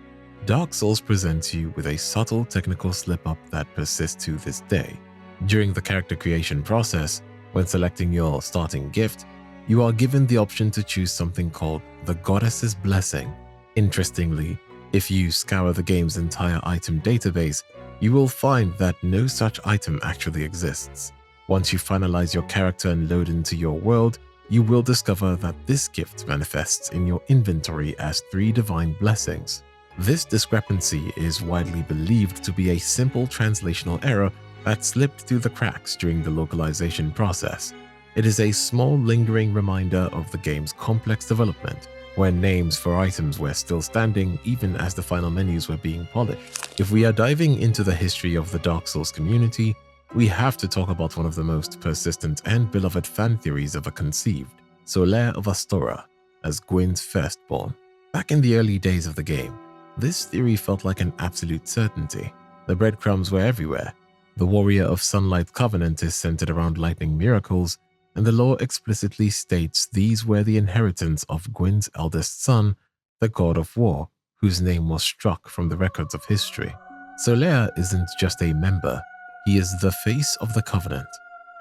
Dark Souls presents you with a subtle technical slip-up that persists to this day. During the character creation process, when selecting your starting gift, you are given the option to choose something called the Goddess's Blessing. Interestingly, if you scour the game's entire item database, you will find that no such item actually exists. Once you finalize your character and load into your world, you will discover that this gift manifests in your inventory as 3 divine blessings. This discrepancy is widely believed to be a simple translational error that slipped through the cracks during the localization process. It is a small lingering reminder of the game's complex development, when names for items were still standing even as the final menus were being polished. If we are diving into the history of the Dark Souls community, we have to talk about one of the most persistent and beloved fan theories ever conceived, Solaire of Astora, as Gwyn's Firstborn. Back in the early days of the game, this theory felt like an absolute certainty. The breadcrumbs were everywhere. The Warrior of Sunlight Covenant is centered around lightning miracles, and the lore explicitly states these were the inheritance of Gwyn's eldest son, the god of war, whose name was struck from the records of history. Solaire isn't just a member, he is the face of the Covenant,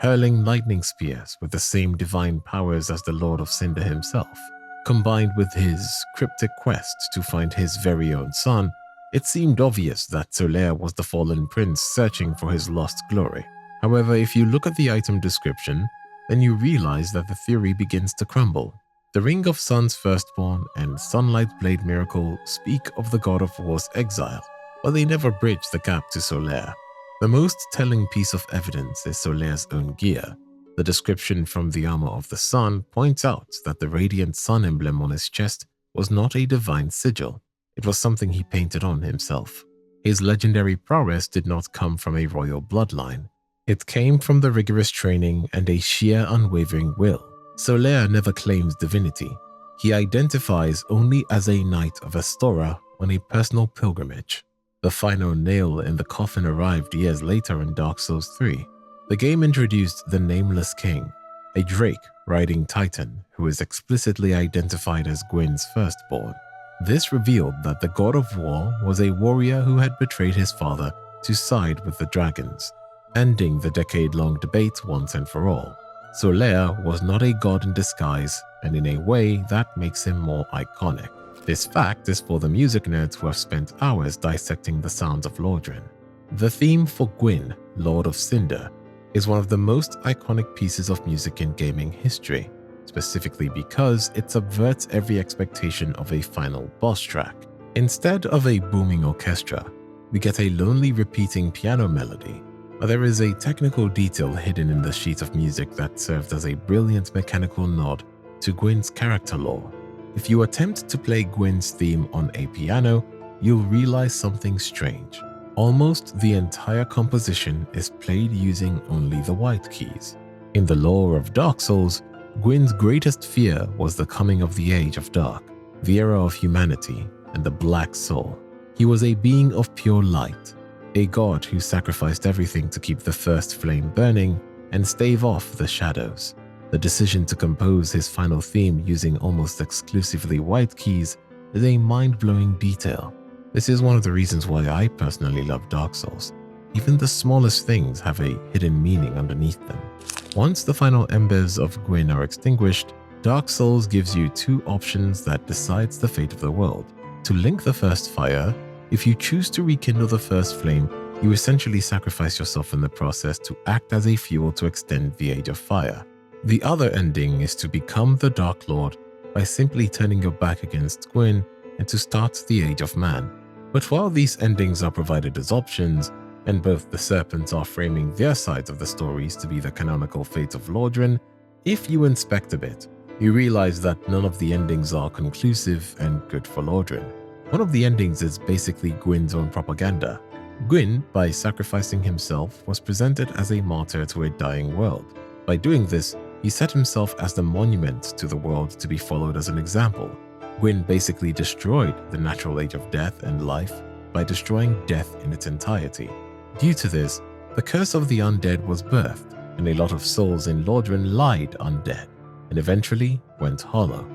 hurling lightning spears with the same divine powers as the Lord of Cinder himself. Combined with his cryptic quest to find his very own son, it seemed obvious that Solaire was the fallen prince searching for his lost glory. However, if you look at the item description, then you realize that the theory begins to crumble. The Ring of Sun's Firstborn and Sunlight Blade Miracle speak of the god of war's exile, but they never bridge the gap to Solaire. The most telling piece of evidence is Solaire's own gear. The description from the Armor of the Sun points out that the radiant sun emblem on his chest was not a divine sigil. It was something he painted on himself. His legendary prowess did not come from a royal bloodline. It came from the rigorous training and a sheer unwavering will. Solaire never claims divinity. He identifies only as a knight of Astora on a personal pilgrimage. The final nail in the coffin arrived years later in Dark Souls 3. The game introduced the Nameless King, a drake riding Titan who is explicitly identified as Gwyn's firstborn. This revealed that the god of war was a warrior who had betrayed his father to side with the dragons, ending the decade-long debate once and for all. Solaire was not a god in disguise, and in a way that makes him more iconic. This fact is for the music nerds who have spent hours dissecting the sounds of Lordran. The theme for Gwyn, Lord of Cinder, is one of the most iconic pieces of music in gaming history, specifically because it subverts every expectation of a final boss track. Instead of a booming orchestra, we get a lonely repeating piano melody, but there is a technical detail hidden in the sheet of music that serves as a brilliant mechanical nod to Gwyn's character lore. If you attempt to play Gwyn's theme on a piano, you'll realize something strange. Almost the entire composition is played using only the white keys. In the lore of Dark Souls, Gwyn's greatest fear was the coming of the Age of Dark, the era of humanity, and the Black Soul. He was a being of pure light, a god who sacrificed everything to keep the first flame burning and stave off the shadows. The decision to compose his final theme using almost exclusively white keys is a mind-blowing detail. This is one of the reasons why I personally love Dark Souls. Even the smallest things have a hidden meaning underneath them. Once the final embers of Gwyn are extinguished, Dark Souls gives you two options that decides the fate of the world. To link the first fire, if you choose to rekindle the first flame, you essentially sacrifice yourself in the process to act as a fuel to extend the Age of Fire. The other ending is to become the Dark Lord by simply turning your back against Gwyn and to start the Age of Man. But while these endings are provided as options, and both the Serpents are framing their sides of the stories to be the canonical fate of Lordran, if you inspect a bit, you realize that none of the endings are conclusive and good for Lordran. One of the endings is basically Gwyn's own propaganda. Gwyn, by sacrificing himself, was presented as a martyr to a dying world. By doing this, he set himself as the monument to the world to be followed as an example. Gwyn basically destroyed the natural age of death and life by destroying death in its entirety. Due to this, the curse of the undead was birthed, and a lot of souls in Lordran lied undead, and eventually went hollow.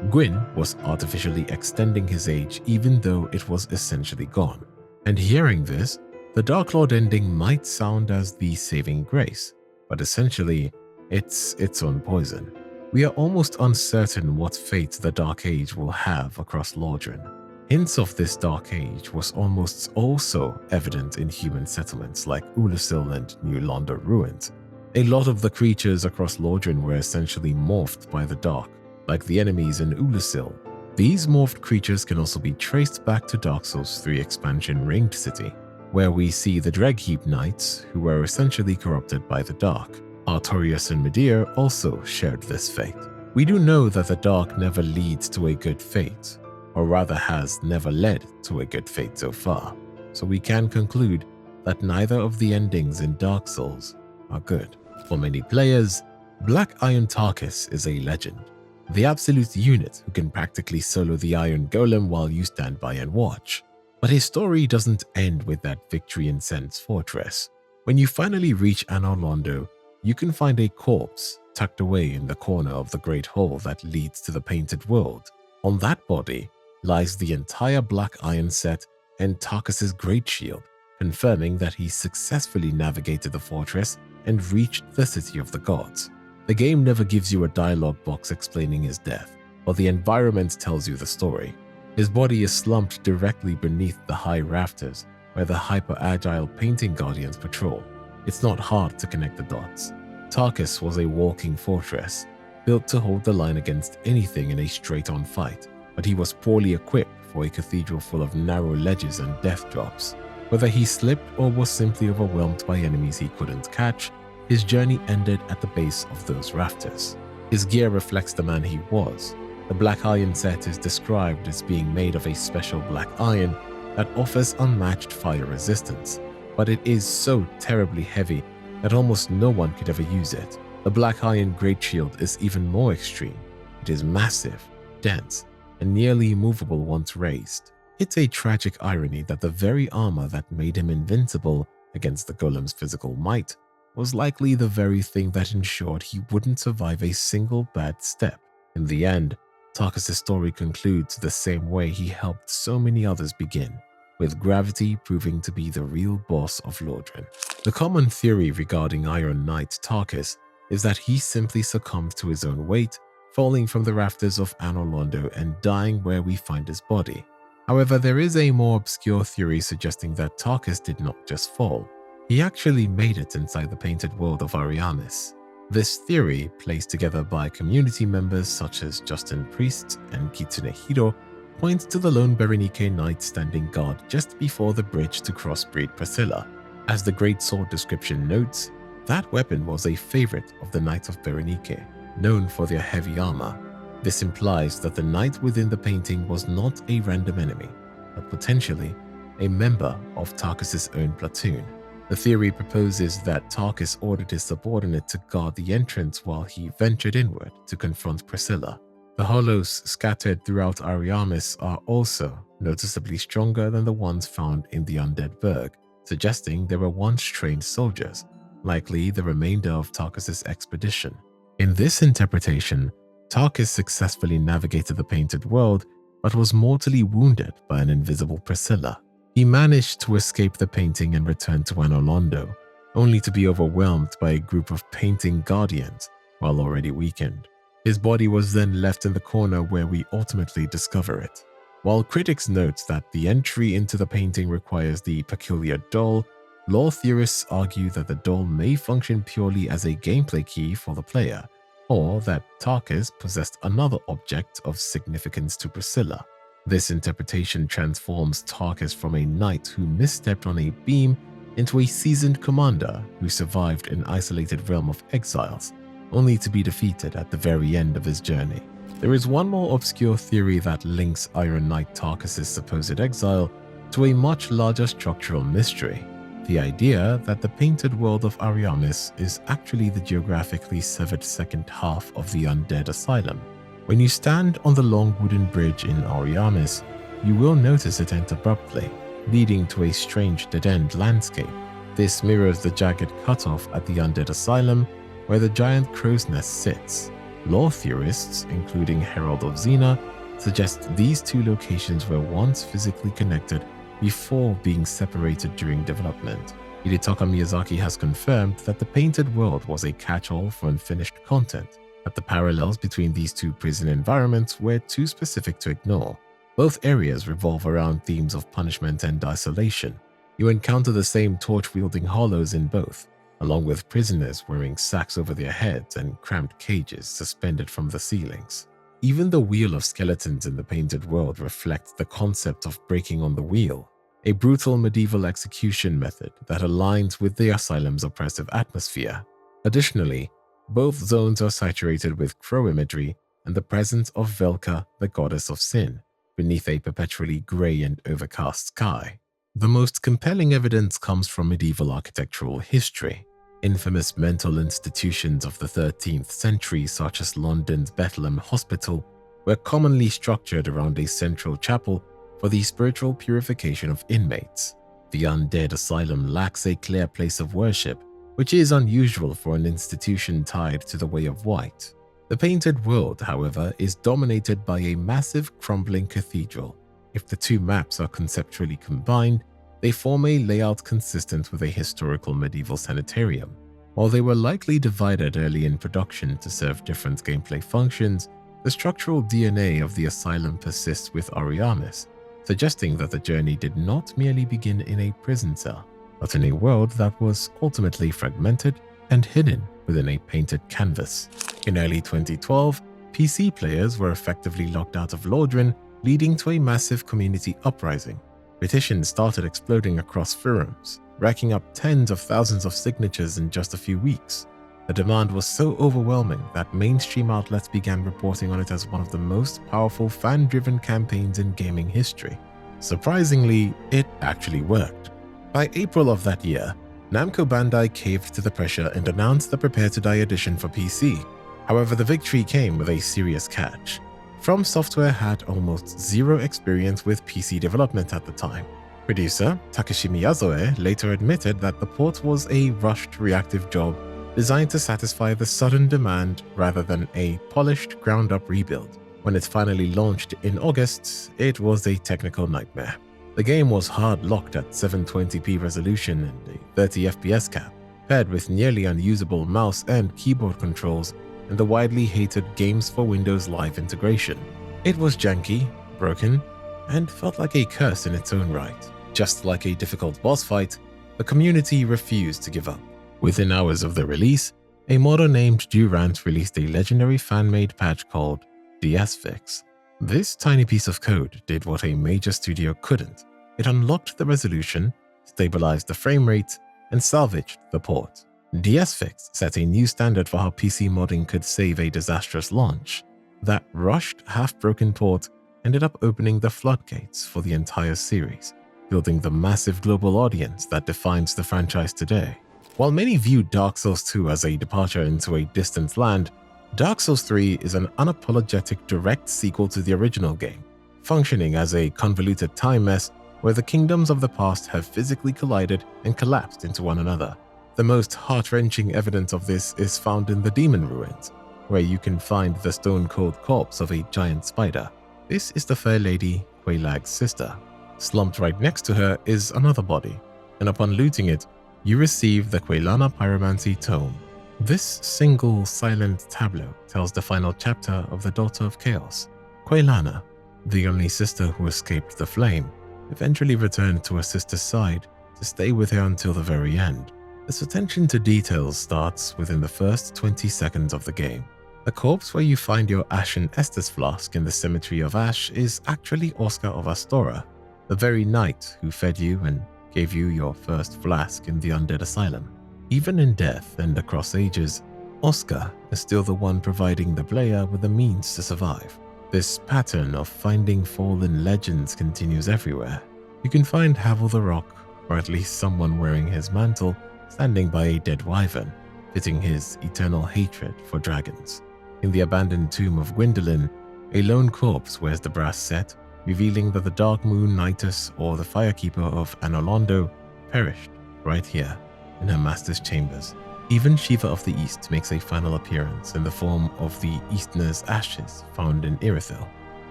Gwyn was artificially extending his age even though it was essentially gone. And hearing this, the Dark Lord ending might sound as the saving grace, but essentially, it's its own poison. We are almost uncertain what fate the Dark Age will have across Lordran. Hints of this Dark Age was almost also evident in human settlements like Oolacile and New Londo ruins. A lot of the creatures across Lordran were essentially morphed by the Dark, like the enemies in Oolacile. These morphed creatures can also be traced back to Dark Souls 3 expansion Ringed City, where we see the Dregheap Knights, who were essentially corrupted by the Dark. Artorias and Medea also shared this fate. We do know that the Dark never leads to a good fate, or rather has never led to a good fate so far, so we can conclude that neither of the endings in Dark Souls are good. For many players, Black Iron Tarkus is a legend, the absolute unit who can practically solo the Iron Golem while you stand by and watch. But his story doesn't end with that victory in Sen's fortress. When you finally reach Anor Londo, you can find a corpse tucked away in the corner of the great hall that leads to the Painted World. On that body, lies the entire Black Iron set and Tarkus's Great Shield, confirming that he successfully navigated the fortress and reached the City of the Gods. The game never gives you a dialogue box explaining his death, but the environment tells you the story. His body is slumped directly beneath the high rafters where the hyper-agile painting guardians patrol. It's not hard to connect the dots. Tarkus was a walking fortress, built to hold the line against anything in a straight-on fight, but he was poorly equipped for a cathedral full of narrow ledges and death drops. Whether he slipped or was simply overwhelmed by enemies he couldn't catch, his journey ended at the base of those rafters. His gear reflects the man he was. The Black Iron set is described as being made of a special black iron that offers unmatched fire resistance, but it is so terribly heavy that almost no one could ever use it. The Black Iron Great Shield is even more extreme. It is massive, dense, and nearly immovable once raised. It's a tragic irony that the very armor that made him invincible against the golem's physical might was likely the very thing that ensured he wouldn't survive a single bad step. In the end, Tarkus' story concludes the same way he helped so many others begin, with gravity proving to be the real boss of Lordran. The common theory regarding Iron Knight Tarkus is that he simply succumbed to his own weight, falling from the rafters of Anor Londo and dying where we find his body. However, there is a more obscure theory suggesting that Tarkus did not just fall. He actually made it inside the painted world of Ariamis. This theory, placed together by community members such as Justin Priest and Kitsune Hiro, points to the lone Berenike knight standing guard just before the bridge to crossbreed Priscilla. As the Great Sword description notes, that weapon was a favorite of the Knights of Berenike, known for their heavy armor. This implies that the knight within the painting was not a random enemy, but potentially a member of Tarkus' own platoon. The theory proposes that Tarkus ordered his subordinate to guard the entrance while he ventured inward to confront Priscilla. The hollows scattered throughout Ariamis are also noticeably stronger than the ones found in the Undead Burg, suggesting they were once trained soldiers, likely the remainder of Tarkus' expedition. In this interpretation, Tarkus successfully navigated the painted world, but was mortally wounded by an invisible Priscilla. He managed to escape the painting and return to Anor Londo, only to be overwhelmed by a group of painting guardians while already weakened. His body was then left in the corner where we ultimately discover it. While critics note that the entry into the painting requires the peculiar doll, lore theorists argue that the doll may function purely as a gameplay key for the player, or that Tarkus possessed another object of significance to Priscilla. This interpretation transforms Tarkus from a knight who misstepped on a beam into a seasoned commander who survived an isolated realm of exiles, only to be defeated at the very end of his journey. There is one more obscure theory that links Iron Knight Tarkus' supposed exile to a much larger structural mystery: the idea that the painted world of Ariamis is actually the geographically severed second half of the Undead Asylum. When you stand on the long wooden bridge in Ariamis, you will notice it end abruptly, leading to a strange dead-end landscape. This mirrors the jagged cutoff at the Undead Asylum, where the giant crow's nest sits. Lore theorists, including Herald of Xena, suggest these two locations were once physically connected before being separated during development. Hidetaka Miyazaki has confirmed that the painted world was a catch-all for unfinished content, but the parallels between these two prison environments were too specific to ignore. Both areas revolve around themes of punishment and isolation. You encounter the same torch-wielding hollows in both, along with prisoners wearing sacks over their heads and cramped cages suspended from the ceilings. Even the wheel of skeletons in the painted world reflects the concept of breaking on the wheel, a brutal medieval execution method that aligns with the asylum's oppressive atmosphere. Additionally, both zones are saturated with crow imagery and the presence of Velka, the goddess of sin, beneath a perpetually grey and overcast sky. The most compelling evidence comes from medieval architectural history. Infamous mental institutions of the 13th century, such as London's Bethlehem Hospital, were commonly structured around a central chapel for the spiritual purification of inmates. The Undead Asylum lacks a clear place of worship, which is unusual for an institution tied to the Way of White. The Painted World, however, is dominated by a massive crumbling cathedral. If the two maps are conceptually combined, they form a layout consistent with a historical medieval sanitarium. While they were likely divided early in production to serve different gameplay functions, the structural DNA of the Asylum persists with Oriamis, suggesting that the journey did not merely begin in a prison cell, but in a world that was ultimately fragmented and hidden within a painted canvas. In early 2012, PC players were effectively locked out of Lordran, leading to a massive community uprising. Petitions started exploding across forums, racking up tens of thousands of signatures in just a few weeks. The demand was so overwhelming that mainstream outlets began reporting on it as one of the most powerful fan-driven campaigns in gaming history. Surprisingly, it actually worked. By April of that year, Namco Bandai caved to the pressure and announced the Prepare to Die edition for PC. However, the victory came with a serious catch. From Software had almost zero experience with PC development at the time. Producer Takeshi Miyazoe later admitted that the port was a rushed reactive job designed to satisfy the sudden demand rather than a polished ground-up rebuild. When it finally launched in August, it was a technical nightmare. The game was hard-locked at 720p resolution and a 30 FPS cap, paired with nearly unusable mouse and keyboard controls and the widely hated Games for Windows Live integration. It was janky, broken, and felt like a curse in its own right. Just like a difficult boss fight, the community refused to give up. Within hours of the release, a modder named Durant released a legendary fan-made patch called DS Fix. This tiny piece of code did what a major studio couldn't. It unlocked the resolution, stabilized the frame rate, and salvaged the port. DS Fix set a new standard for how PC modding could save a disastrous launch. That rushed, half-broken port ended up opening the floodgates for the entire series, building the massive global audience that defines the franchise today. While many view Dark Souls 2 as a departure into a distant land, Dark Souls 3 is an unapologetic direct sequel to the original game, functioning as a convoluted time mess where the kingdoms of the past have physically collided and collapsed into one another. The most heart-wrenching evidence of this is found in the Demon Ruins, where you can find the stone-cold corpse of a giant spider. This is the fair lady Quelaag's sister. Slumped right next to her is another body, and upon looting it, you receive the Quelana Pyromancy Tome. This single silent tableau tells the final chapter of the Daughter of Chaos. Quelana, the only sister who escaped the flame, eventually returned to her sister's side to stay with her until the very end. This attention to details starts within the first 20 seconds of the game. The corpse where you find your Ashen Estus flask in the Cemetery of Ash is actually Oscar of Astora, the very knight who fed you and gave you your first flask in the Undead Asylum. Even in death and across ages, Oscar is still the one providing the player with the means to survive. This pattern of finding fallen legends continues everywhere. You can find Havel the Rock, or at least someone wearing his mantle, standing by a dead wyvern, fitting his eternal hatred for dragons. In the abandoned tomb of Gwyndolin, a lone corpse wears the brass set, revealing that the Dark Moon Knightess or the Firekeeper of Anor Londo perished right here in her master's chambers. Even Shiva of the East makes a final appearance in the form of the Eastner's ashes found in Irithyll.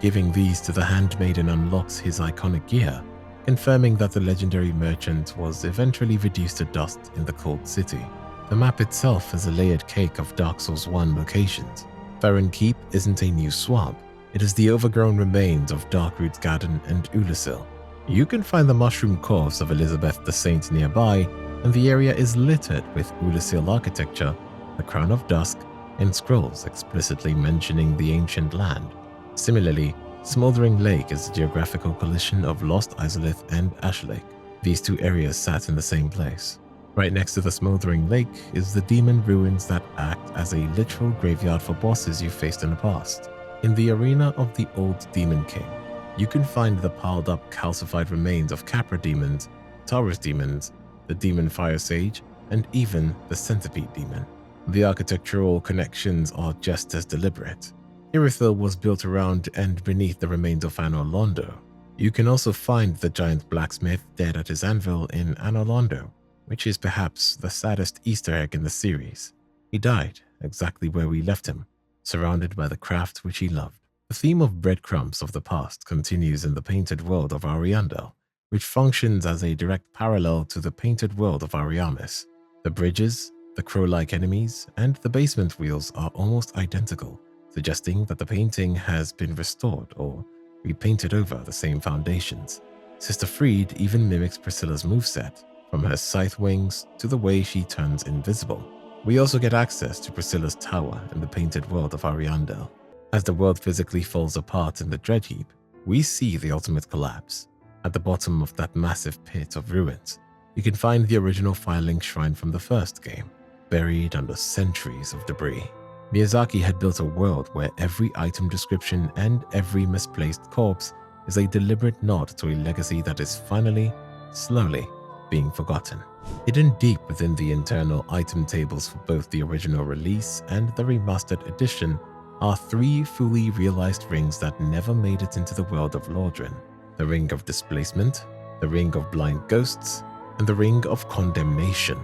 Giving these to the Handmaiden unlocks his iconic gear, confirming that the legendary merchant was eventually reduced to dust in the cold city. The map itself is a layered cake of Dark Souls 1 locations. Farron Keep isn't a new swamp, it is the overgrown remains of Darkroot's Garden and Ulasil. You can find the mushroom corpse of Elizabeth the Saint nearby, and the area is littered with Ulasil architecture, the Crown of Dusk, and scrolls explicitly mentioning the ancient land. Similarly, Smoldering Lake is a geographical collision of Lost Izalith and Ash Lake. These two areas sat in the same place. Right next to the Smoldering Lake is the demon ruins that act as a literal graveyard for bosses you faced in the past. In the arena of the Old Demon King, you can find the piled up calcified remains of Capra demons, Taurus demons, the Demon Fire Sage, and even the Centipede Demon. The architectural connections are just as deliberate. Irithyll was built around and beneath the remains of Anor Londo. You can also find the giant blacksmith dead at his anvil in Anor Londo, which is perhaps the saddest Easter egg in the series. He died exactly where we left him, surrounded by the craft which he loved. The theme of breadcrumbs of the past continues in the painted world of Ariandel, which functions as a direct parallel to the painted world of Ariamis. The bridges, the crow-like enemies, and the basement wheels are almost identical, suggesting that the painting has been restored or repainted over the same foundations. Sister Fried even mimics Priscilla's moveset, from her scythe wings to the way she turns invisible. We also get access to Priscilla's tower in the painted world of Ariandel. As the world physically falls apart in the Dreadheap, we see the ultimate collapse. At the bottom of that massive pit of ruins, you can find the original Firelink Shrine from the first game, buried under centuries of debris. Miyazaki had built a world where every item description and every misplaced corpse is a deliberate nod to a legacy that is finally, slowly, being forgotten. Hidden deep within the internal item tables for both the original release and the remastered edition are 3 fully realized rings that never made it into the world of Lordran: the Ring of Displacement, the Ring of Blind Ghosts, and the Ring of Condemnation.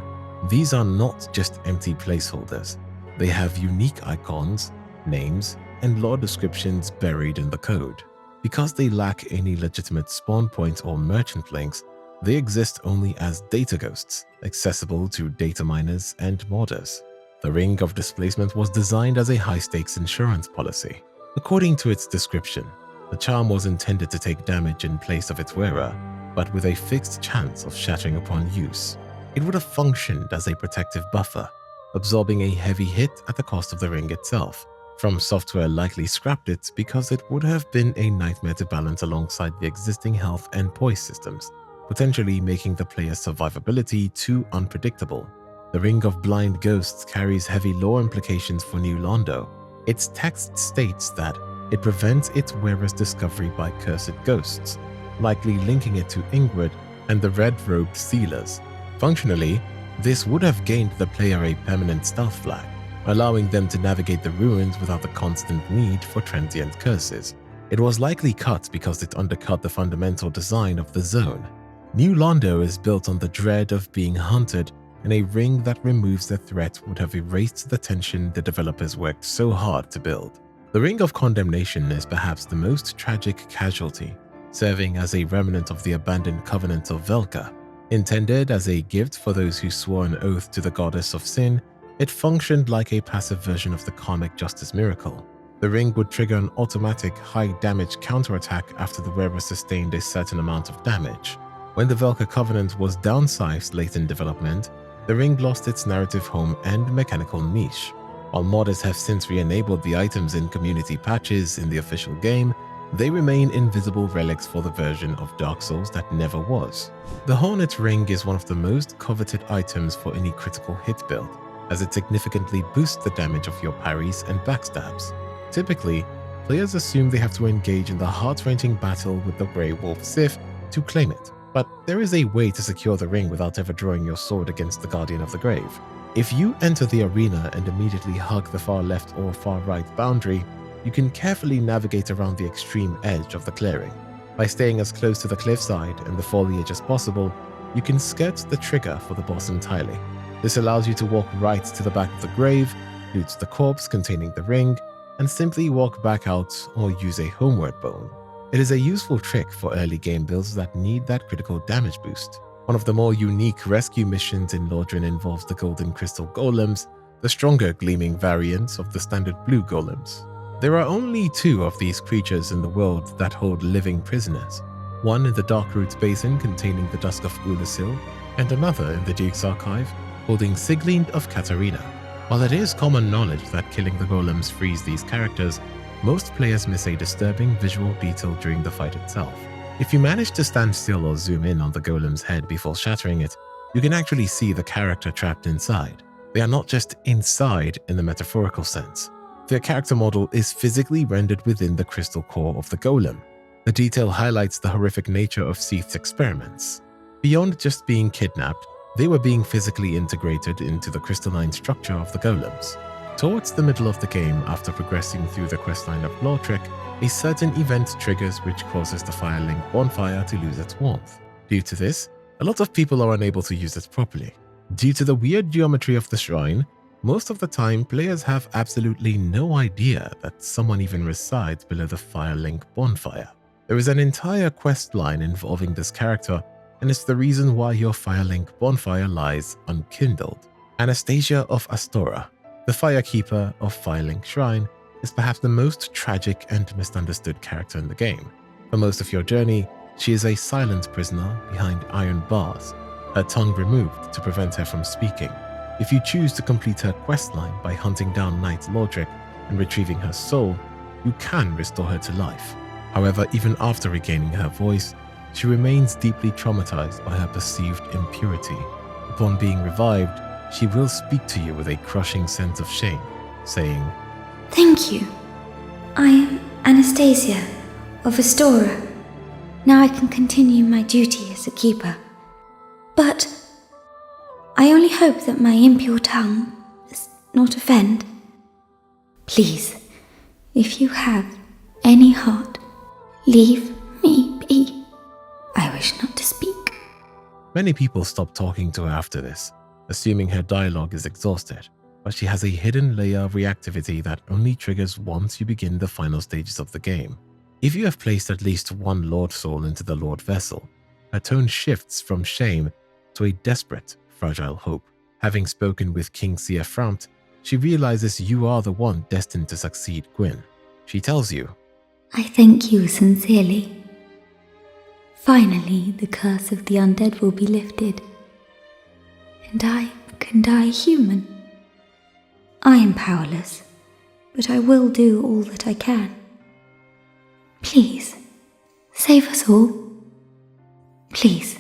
These are not just empty placeholders. They have unique icons, names, and lore descriptions buried in the code. Because they lack any legitimate spawn point or merchant links, they exist only as data ghosts, accessible to data miners and modders. The Ring of Displacement was designed as a high-stakes insurance policy. According to its description, the charm was intended to take damage in place of its wearer, but with a fixed chance of shattering upon use. It would have functioned as a protective buffer, absorbing a heavy hit at the cost of the ring itself. From Software likely scrapped it because it would have been a nightmare to balance alongside the existing health and poise systems, potentially making the player's survivability too unpredictable. The Ring of Blind Ghosts carries heavy lore implications for New Londo. Its text states that it prevents its wearer's discovery by cursed ghosts, likely linking it to Ingrid and the red-robed sealers. Functionally, this would have gained the player a permanent stealth flag, allowing them to navigate the ruins without the constant need for transient curses. It was likely cut because it undercut the fundamental design of the zone. New Londo is built on the dread of being hunted, and a ring that removes the threat would have erased the tension the developers worked so hard to build. The Ring of Condemnation is perhaps the most tragic casualty, serving as a remnant of the abandoned covenant of Velka. Intended as a gift for those who swore an oath to the goddess of sin, it functioned like a passive version of the karmic justice miracle. The ring would trigger an automatic high-damage counterattack after the wearer sustained a certain amount of damage. When the Velka Covenant was downsized late in development, the ring lost its narrative home and mechanical niche. While modders have since re-enabled the items in community patches in the official game, they remain invisible relics for the version of Dark Souls that never was. The Hornet Ring is one of the most coveted items for any critical hit build, as it significantly boosts the damage of your parries and backstabs. Typically, players assume they have to engage in the heart-wrenching battle with the Grey Wolf Sith to claim it, but there is a way to secure the ring without ever drawing your sword against the Guardian of the Grave. If you enter the arena and immediately hug the far left or far right boundary, you can carefully navigate around the extreme edge of the clearing. By staying as close to the cliffside and the foliage as possible, you can skirt the trigger for the boss entirely. This allows you to walk right to the back of the grave, loot the corpse containing the ring, and simply walk back out or use a homeward bone. It is a useful trick for early game builds that need that critical damage boost. One of the more unique rescue missions in Lordran involves the Golden Crystal Golems, the stronger gleaming variants of the standard blue golems. There are only 2 of these creatures in the world that hold living prisoners, one in the Darkroots Basin containing the Dusk of Ulasil, and another in the Duke's Archive holding Siglind of Katarina. While it is common knowledge that killing the golems frees these characters, most players miss a disturbing visual detail during the fight itself. If you manage to stand still or zoom in on the golem's head before shattering it, you can actually see the character trapped inside. They are not just inside in the metaphorical sense. Their character model is physically rendered within the crystal core of the golem. The detail highlights the horrific nature of Seath's experiments. Beyond just being kidnapped, they were being physically integrated into the crystalline structure of the golems. Towards the middle of the game, after progressing through the questline of Lothric, a certain event triggers which causes the Firelink bonfire to lose its warmth. Due to this, a lot of people are unable to use it properly. Due to the weird geometry of the shrine, Most of the time, players have absolutely no idea that someone even resides below the Firelink bonfire. There is an entire quest line involving this character, and it's the reason why your Firelink bonfire lies unkindled. Anastasia of Astora, the Firekeeper of Firelink Shrine, is perhaps the most tragic and misunderstood character in the game. For most of your journey, she is a silent prisoner behind iron bars, her tongue removed to prevent her from speaking. If you choose to complete her questline by hunting down Knight Lothric and retrieving her soul, you can restore her to life. However, even after regaining her voice, she remains deeply traumatized by her perceived impurity. Upon being revived, she will speak to you with a crushing sense of shame, saying, "Thank you. I am Anastasia of Astora. Now I can continue my duty as a keeper. But I only hope that my impure tongue does not offend. Please, if you have any heart, leave me be. I wish not to speak." Many people stop talking to her after this, assuming her dialogue is exhausted, but she has a hidden layer of reactivity that only triggers once you begin the final stages of the game. If you have placed at least one Lord Soul into the Lord Vessel, her tone shifts from shame to a desperate, fragile hope. Having spoken with King Siaframt, she realizes you are the one destined to succeed Gwyn. She tells you, "I thank you sincerely. Finally, the curse of the undead will be lifted, and I can die human. I am powerless, but I will do all that I can. Please, save us all. Please."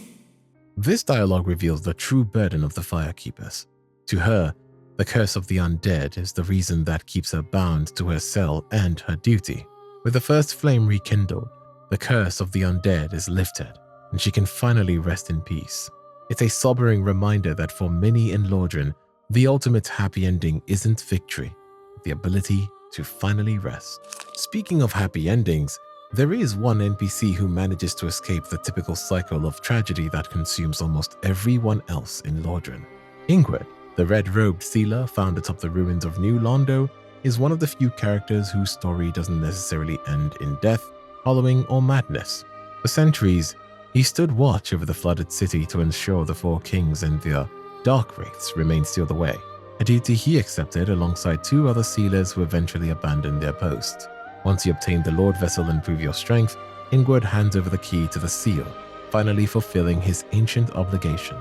This dialogue reveals the true burden of the Firekeepers. To her, the curse of the undead is the reason that keeps her bound to her cell and her duty. With the first flame rekindled, the curse of the undead is lifted, and she can finally rest in peace. It's a sobering reminder that for many in Lordran, the ultimate happy ending isn't victory, but the ability to finally rest. Speaking of happy endings, there is one NPC who manages to escape the typical cycle of tragedy that consumes almost everyone else in Lordran. Ingrid, the red-robed sealer found atop the ruins of New Londo, is one of the few characters whose story doesn't necessarily end in death, hollowing, or madness. For centuries, he stood watch over the flooded city to ensure the Four Kings and their dark wraiths remained sealed away, a duty he accepted alongside two other sealers who eventually abandoned their post. Once you obtain the Lord Vessel and prove your strength, Ingrid hands over the key to the seal, finally fulfilling his ancient obligation.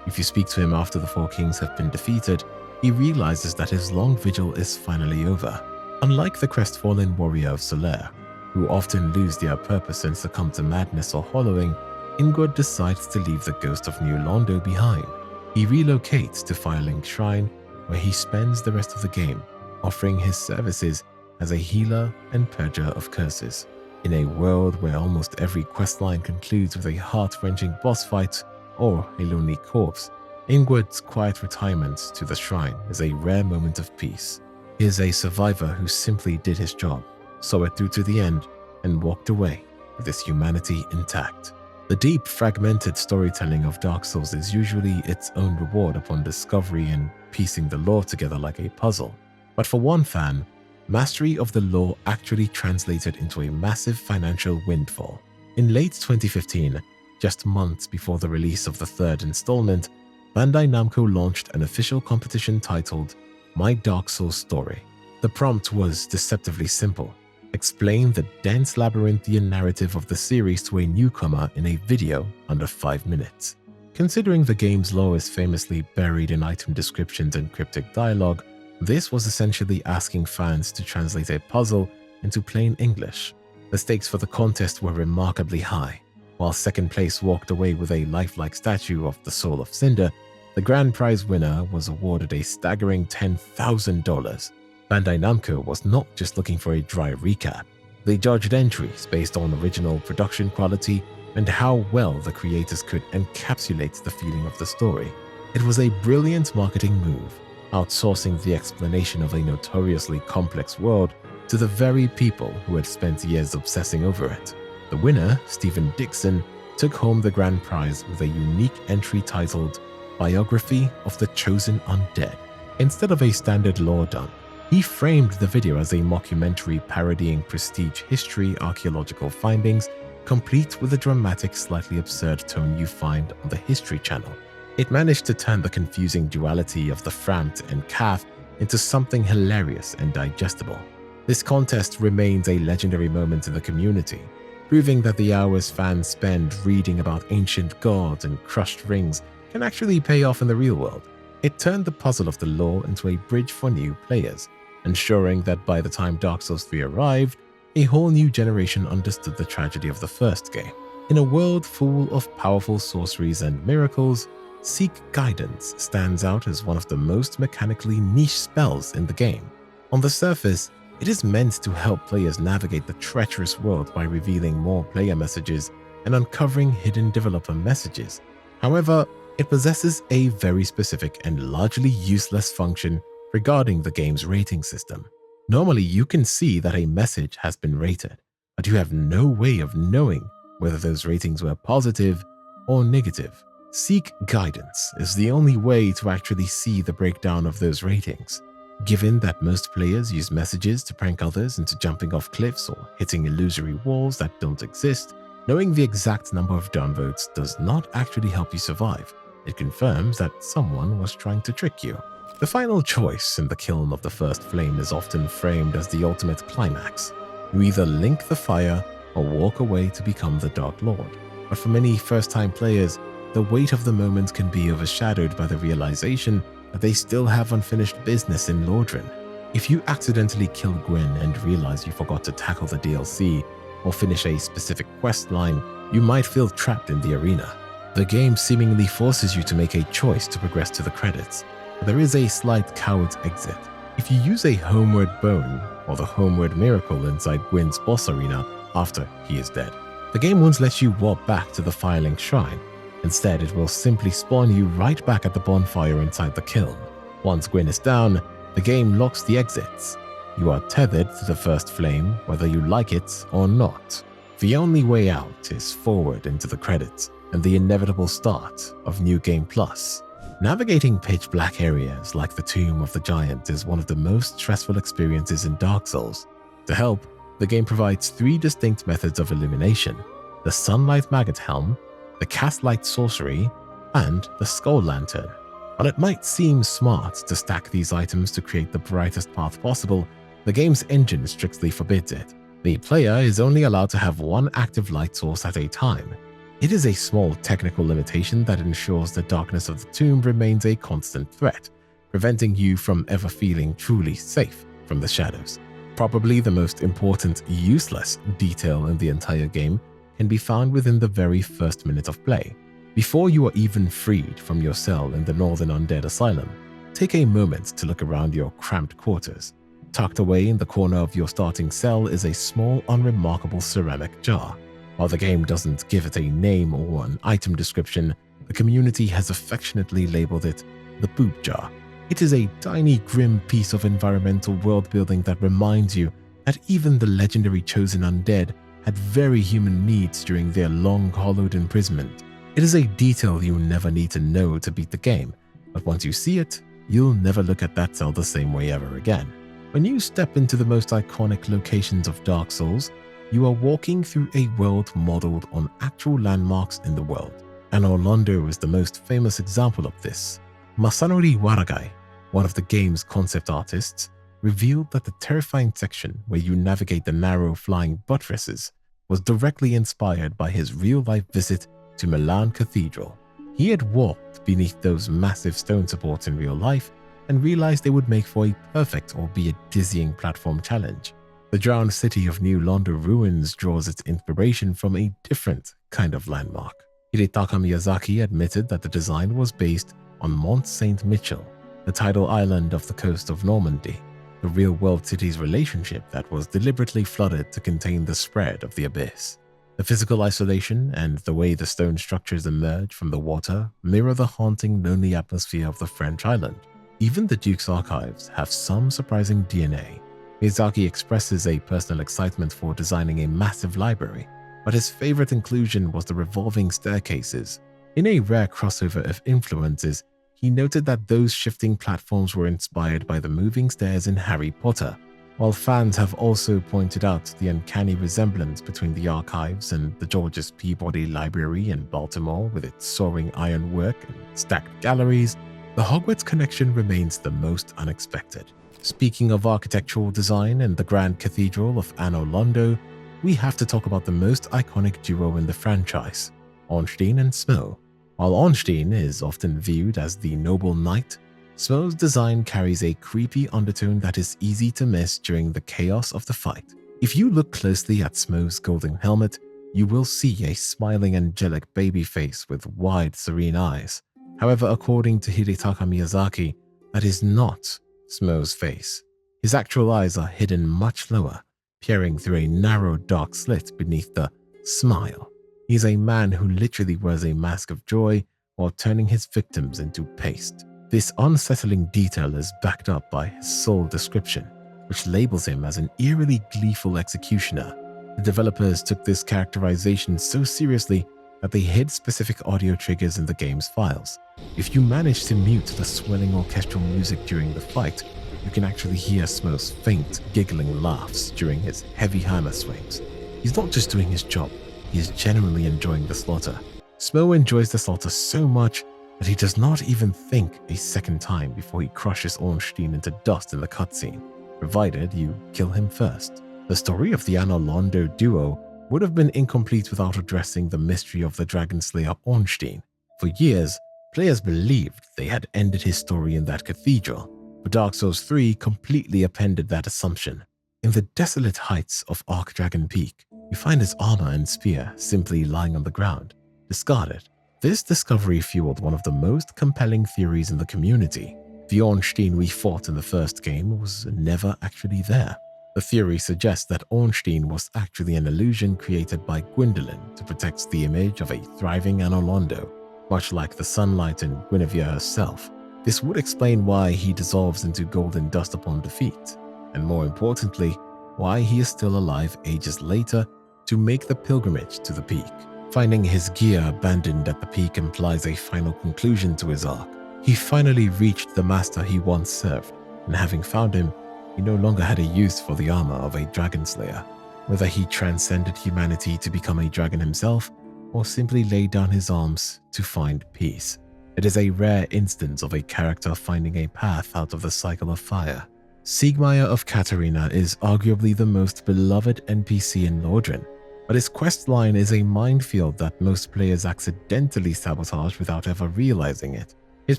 If you speak to him after the Four Kings have been defeated, he realizes that his long vigil is finally over. Unlike the crestfallen warrior of Solaire, who often lose their purpose and succumb to madness or hollowing, Ingrid decides to leave the ghost of New Londo behind. He relocates to Firelink Shrine, where he spends the rest of the game, offering his services as a healer and purger of curses. In a world where almost every questline concludes with a heart-wrenching boss fight or a lonely corpse, Ingrid's quiet retirement to the shrine is a rare moment of peace. He is a survivor who simply did his job, saw it through to the end, and walked away with his humanity intact. The deep, fragmented storytelling of Dark Souls is usually its own reward upon discovery and piecing the lore together like a puzzle. But for one fan, mastery of the lore actually translated into a massive financial windfall. In late 2015, just months before the release of the third installment, Bandai Namco launched an official competition titled My Dark Souls Story. The prompt was deceptively simple: explain the dense labyrinthian narrative of the series to a newcomer in a video under 5 minutes. Considering the game's lore is famously buried in item descriptions and cryptic dialogue, this was essentially asking fans to translate a puzzle into plain English. The stakes for the contest were remarkably high. While second place walked away with a lifelike statue of the Soul of Cinder, the grand prize winner was awarded a staggering $10,000. Bandai Namco was not just looking for a dry recap. They judged entries based on original production quality and how well the creators could encapsulate the feeling of the story. It was a brilliant marketing move, outsourcing the explanation of a notoriously complex world to the very people who had spent years obsessing over it. The winner, Stephen Dixon, took home the grand prize with a unique entry titled Biography of the Chosen Undead. Instead of a standard lore dump, he framed the video as a mockumentary parodying prestige history archaeological findings, complete with the dramatic, slightly absurd tone you find on the History Channel. It managed to turn the confusing duality of the Framt and Cath into something hilarious and digestible. This contest remains a legendary moment in the community, proving that the hours fans spend reading about ancient gods and crushed rings can actually pay off in the real world. It turned the puzzle of the lore into a bridge for new players, ensuring that by the time Dark Souls 3 arrived, a whole new generation understood the tragedy of the first game. In a world full of powerful sorceries and miracles, Seek Guidance stands out as one of the most mechanically niche spells in the game. On the surface, it is meant to help players navigate the treacherous world by revealing more player messages and uncovering hidden developer messages. However, it possesses a very specific and largely useless function regarding the game's rating system. Normally, you can see that a message has been rated, but you have no way of knowing whether those ratings were positive or negative. Seek Guidance is the only way to actually see the breakdown of those ratings. Given that most players use messages to prank others into jumping off cliffs or hitting illusory walls that don't exist, knowing the exact number of downvotes does not actually help you survive. It confirms that someone was trying to trick you. The final choice in the kiln of the first flame is often framed as the ultimate climax. You either link the fire or walk away to become the Dark Lord. But for many first-time players, the weight of the moment can be overshadowed by the realization that they still have unfinished business in Lordran. If you accidentally kill Gwyn and realize you forgot to tackle the DLC or finish a specific quest line, you might feel trapped in the arena. The game seemingly forces you to make a choice to progress to the credits, but there is a slight coward's exit. If you use a homeward bone or the homeward miracle inside Gwyn's boss arena after he is dead, the game won't let you walk back to the Firelink Shrine. Instead, it will simply spawn you right back at the bonfire inside the kiln. Once Gwyn is down, the game locks the exits. You are tethered to the first flame, whether you like it or not. The only way out is forward into the credits and the inevitable start of New Game Plus. Navigating pitch-black areas like the Tomb of the Giant is one of the most stressful experiences in Dark Souls. To help, the game provides 3 distinct methods of illumination: the Sunlight Maggot Helm, the Castlight Sorcery, and the Skull Lantern. While it might seem smart to stack these items to create the brightest path possible, the game's engine strictly forbids it. The player is only allowed to have one active light source at a time. It is a small technical limitation that ensures the darkness of the tomb remains a constant threat, preventing you from ever feeling truly safe from the shadows. Probably the most important useless detail in the entire game can be found within the very first minute of play. Before you are even freed from your cell in the Northern Undead Asylum, take a moment to look around your cramped quarters. Tucked away in the corner of your starting cell is a small, unremarkable ceramic jar. While the game doesn't give it a name or an item description, the community has affectionately labeled it the Poop Jar. It is a tiny, grim piece of environmental world-building that reminds you that even the legendary Chosen Undead had very human needs during their long, hollowed imprisonment. It is a detail you never need to know to beat the game, but once you see it, you'll never look at that cell the same way ever again. When you step into the most iconic locations of Dark Souls, you are walking through a world modeled on actual landmarks in the world. Anor Londo is the most famous example of this. Masanori Waragai, one of the game's concept artists, revealed that the terrifying section where you navigate the narrow flying buttresses was directly inspired by his real-life visit to Milan Cathedral. He had walked beneath those massive stone supports in real life and realized they would make for a perfect, albeit dizzying, platform challenge. The drowned city of New Londo ruins draws its inspiration from a different kind of landmark. Hidetaka Miyazaki admitted that the design was based on Mont Saint-Michel, the tidal island off the coast of Normandy, the real-world city's relationship that was deliberately flooded to contain the spread of the abyss. The physical isolation and the way the stone structures emerge from the water mirror the haunting, lonely atmosphere of the French island. Even the Duke's archives have some surprising DNA. Miyazaki expresses a personal excitement for designing a massive library, but his favorite inclusion was the revolving staircases. In a rare crossover of influences, he noted that those shifting platforms were inspired by the moving stairs in Harry Potter, while fans have also pointed out the uncanny resemblance between the archives and the Georges Peabody Library in Baltimore with its soaring ironwork and stacked galleries. The Hogwarts connection remains the most unexpected. Speaking of architectural design and the Grand Cathedral of Anor Londo, we have to talk about the most iconic duo in the franchise, Ornstein and Smough. While Ornstein is often viewed as the noble knight, Smough's design carries a creepy undertone that is easy to miss during the chaos of the fight. If you look closely at Smough's golden helmet, you will see a smiling angelic baby face with wide, serene eyes. However, according to Hidetaka Miyazaki, that is not Smough's face. His actual eyes are hidden much lower, peering through a narrow dark slit beneath the smile. He's a man who literally wears a mask of joy while turning his victims into paste. This unsettling detail is backed up by his sole description, which labels him as an eerily gleeful executioner. The developers took this characterization so seriously that they hid specific audio triggers in the game's files. If you manage to mute the swelling orchestral music during the fight, you can actually hear Smough's faint, giggling laughs during his heavy hammer swings. He's not just doing his job, he is genuinely enjoying the slaughter. Smough enjoys the slaughter so much that he does not even think a second time before he crushes Ornstein into dust in the cutscene, provided you kill him first. The story of the Anor Londo duo would have been incomplete without addressing the mystery of the Dragon Slayer Ornstein. For years, players believed they had ended his story in that cathedral, but Dark Souls 3 completely appended that assumption. In the desolate heights of Archdragon Peak, you find his armor and spear simply lying on the ground, discarded. This discovery fueled one of the most compelling theories in the community. The Ornstein we fought in the first game was never actually there. The theory suggests that Ornstein was actually an illusion created by Gwyndolin to protect the image of a thriving Anor Londo, much like the sunlight in Guinevere herself. This would explain why he dissolves into golden dust upon defeat, and more importantly, why he is still alive ages later to make the pilgrimage to the peak. Finding his gear abandoned at the peak implies a final conclusion to his arc. He finally reached the master he once served, and having found him, he no longer had a use for the armor of a dragon slayer. Whether he transcended humanity to become a dragon himself, or simply laid down his arms to find peace. It is a rare instance of a character finding a path out of the cycle of fire. Siegmeyer of Katarina is arguably the most beloved NPC in Lordran, but his questline is a minefield that most players accidentally sabotage without ever realizing it. His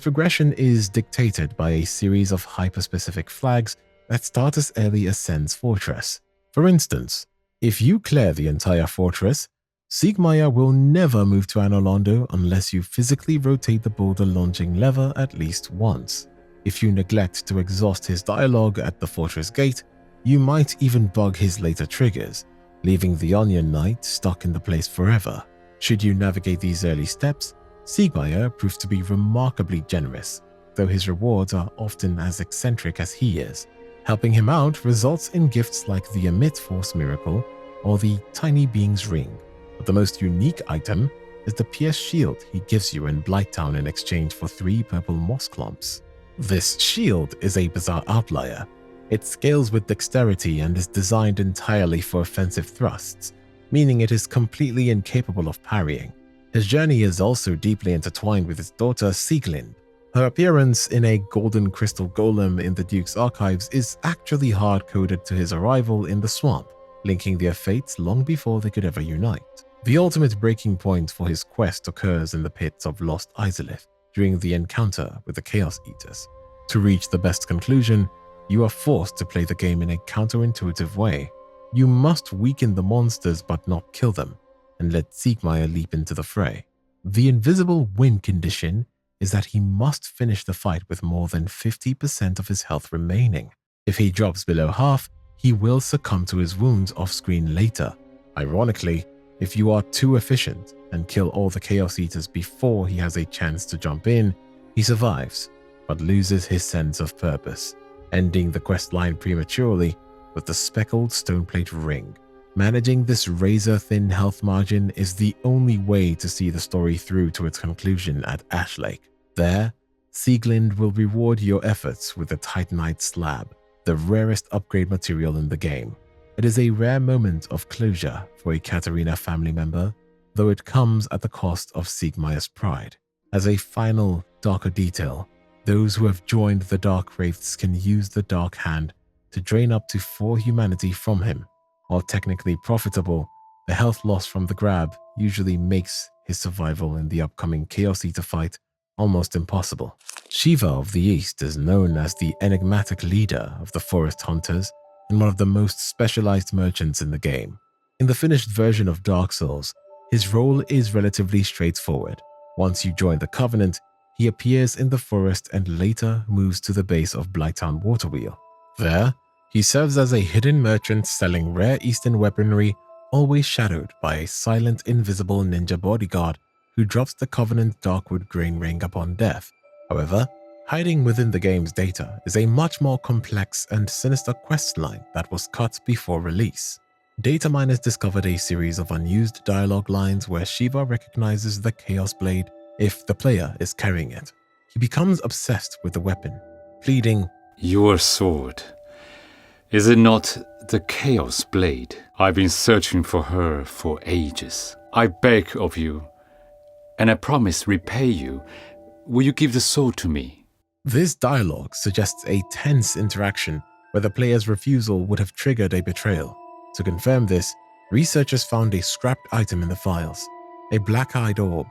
progression is dictated by a series of hyper-specific flags that start as early as Sen's fortress. For instance, if you clear the entire fortress, Siegmeyer will never move to Anor Londo unless you physically rotate the boulder launching lever at least once. If you neglect to exhaust his dialogue at the fortress gate, you might even bug his later triggers, leaving the Onion Knight stuck in the place forever. Should you navigate these early steps, Siegmeyer proves to be remarkably generous, though his rewards are often as eccentric as he is. Helping him out results in gifts like the Emit Force Miracle or the Tiny Being's Ring, but the most unique item is the pierced shield he gives you in Blighttown in exchange for 3 purple moss clumps. This shield is a bizarre outlier. It scales with dexterity and is designed entirely for offensive thrusts, meaning it is completely incapable of parrying. His journey is also deeply intertwined with his daughter Sieglind. Her appearance in a golden crystal golem in the Duke's archives is actually hard-coded to his arrival in the swamp, linking their fates long before they could ever unite. The ultimate breaking point for his quest occurs in the pits of Lost Izalith during the encounter with the Chaos Eaters. To reach the best conclusion, you are forced to play the game in a counterintuitive way. You must weaken the monsters but not kill them, and let Siegmeyer leap into the fray. The invisible win condition is that he must finish the fight with more than 50% of his health remaining. If he drops below half, he will succumb to his wounds off-screen later. Ironically, if you are too efficient and kill all the Chaos Eaters before he has a chance to jump in, he survives, but loses his sense of purpose, ending the questline prematurely with the speckled stoneplate ring. Managing this razor-thin health margin is the only way to see the story through to its conclusion at Ash Lake. There, Sieglind will reward your efforts with the Titanite Slab, the rarest upgrade material in the game. It is a rare moment of closure for a Katarina family member, though it comes at the cost of Siegmeyer's pride. As a final, darker detail, those who have joined the Dark Wraiths can use the Dark Hand to drain up to 4 humanity from him. While technically profitable, the health loss from the grab usually makes his survival in the upcoming Chaos Eater fight almost impossible. Shiva of the East is known as the enigmatic leader of the Forest Hunters and one of the most specialized merchants in the game. In the finished version of Dark Souls, his role is relatively straightforward. Once you join the Covenant, he appears in the forest and later moves to the base of Blighttown Waterwheel. There, he serves as a hidden merchant selling rare Eastern weaponry, always shadowed by a silent, invisible ninja bodyguard who drops the Covenant Darkwood Grain Ring upon death. However, hiding within the game's data is a much more complex and sinister questline that was cut before release. Data miners discovered a series of unused dialogue lines where Shiva recognizes the Chaos Blade if the player is carrying it. He becomes obsessed with the weapon, pleading, "Your sword. Is it not the Chaos Blade? I've been searching for her for ages. I beg of you, and I promise repay you. Will you give the sword to me?" This dialogue suggests a tense interaction where the player's refusal would have triggered a betrayal. To confirm this, researchers found a scrapped item in the files, a black-eyed orb.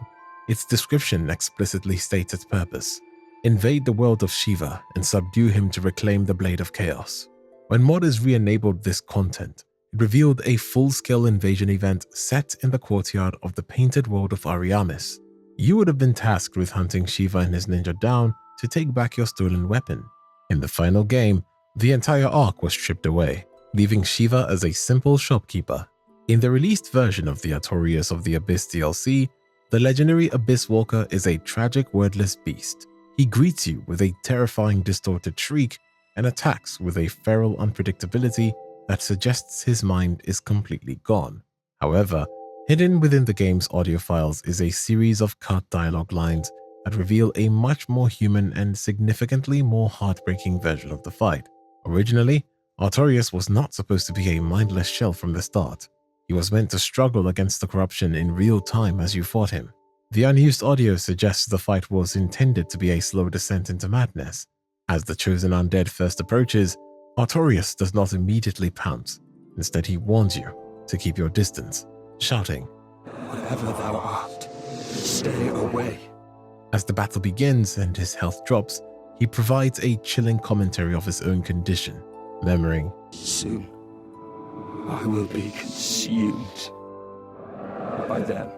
Its description explicitly states its purpose: invade the world of Shiva and subdue him to reclaim the Blade of Chaos. When modders re-enabled this content, it revealed a full-scale invasion event set in the courtyard of the painted world of Ariamis. You would have been tasked with hunting Shiva and his ninja down to take back your stolen weapon. In the final game, the entire arc was stripped away, leaving Shiva as a simple shopkeeper. In the released version of the Artorias of the Abyss DLC, the legendary Abyss Walker is a tragic wordless beast. He greets you with a terrifying distorted shriek and attacks with a feral unpredictability that suggests his mind is completely gone. However, hidden within the game's audio files is a series of cut dialogue lines that reveal a much more human and significantly more heartbreaking version of the fight. Originally, Artorias was not supposed to be a mindless shell from the start. He was meant to struggle against the corruption in real time as you fought him. The unused audio suggests the fight was intended to be a slow descent into madness. As the chosen undead first approaches, Artorias does not immediately pounce. Instead, he warns you to keep your distance, shouting, "Whatever thou art, stay away." As the battle begins and his health drops, he provides a chilling commentary of his own condition, murmuring, "Soon, I will be consumed by them,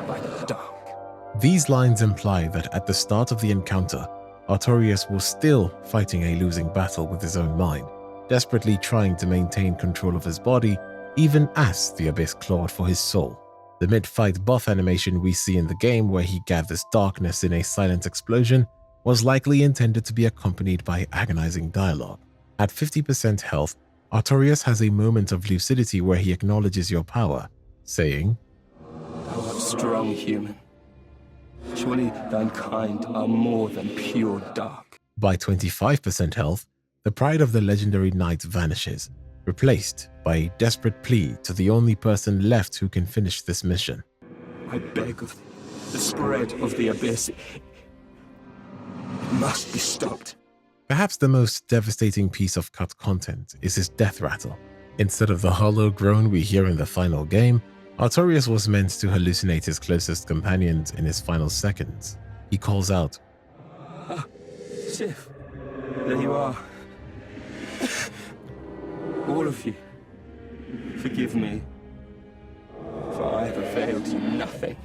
by the dark." These lines imply that at the start of the encounter, Artorias was still fighting a losing battle with his own mind, desperately trying to maintain control of his body, even as the Abyss clawed for his soul. The mid-fight buff animation we see in the game where he gathers darkness in a silent explosion was likely intended to be accompanied by agonizing dialogue. At 50% health, Artorias has a moment of lucidity where he acknowledges your power, saying, "Thou art strong, human. Surely thine kind are more than pure dark." By 25% health, the pride of the legendary knight vanishes, replaced by a desperate plea to the only person left who can finish this mission. "I beg of thee, the spread of the abyss must be stopped." Perhaps the most devastating piece of cut content is his death rattle. Instead of the hollow groan we hear in the final game, Artorias was meant to hallucinate his closest companions in his final seconds. He calls out, "Sif, there you are. All of you, forgive me, for I have availed you nothing."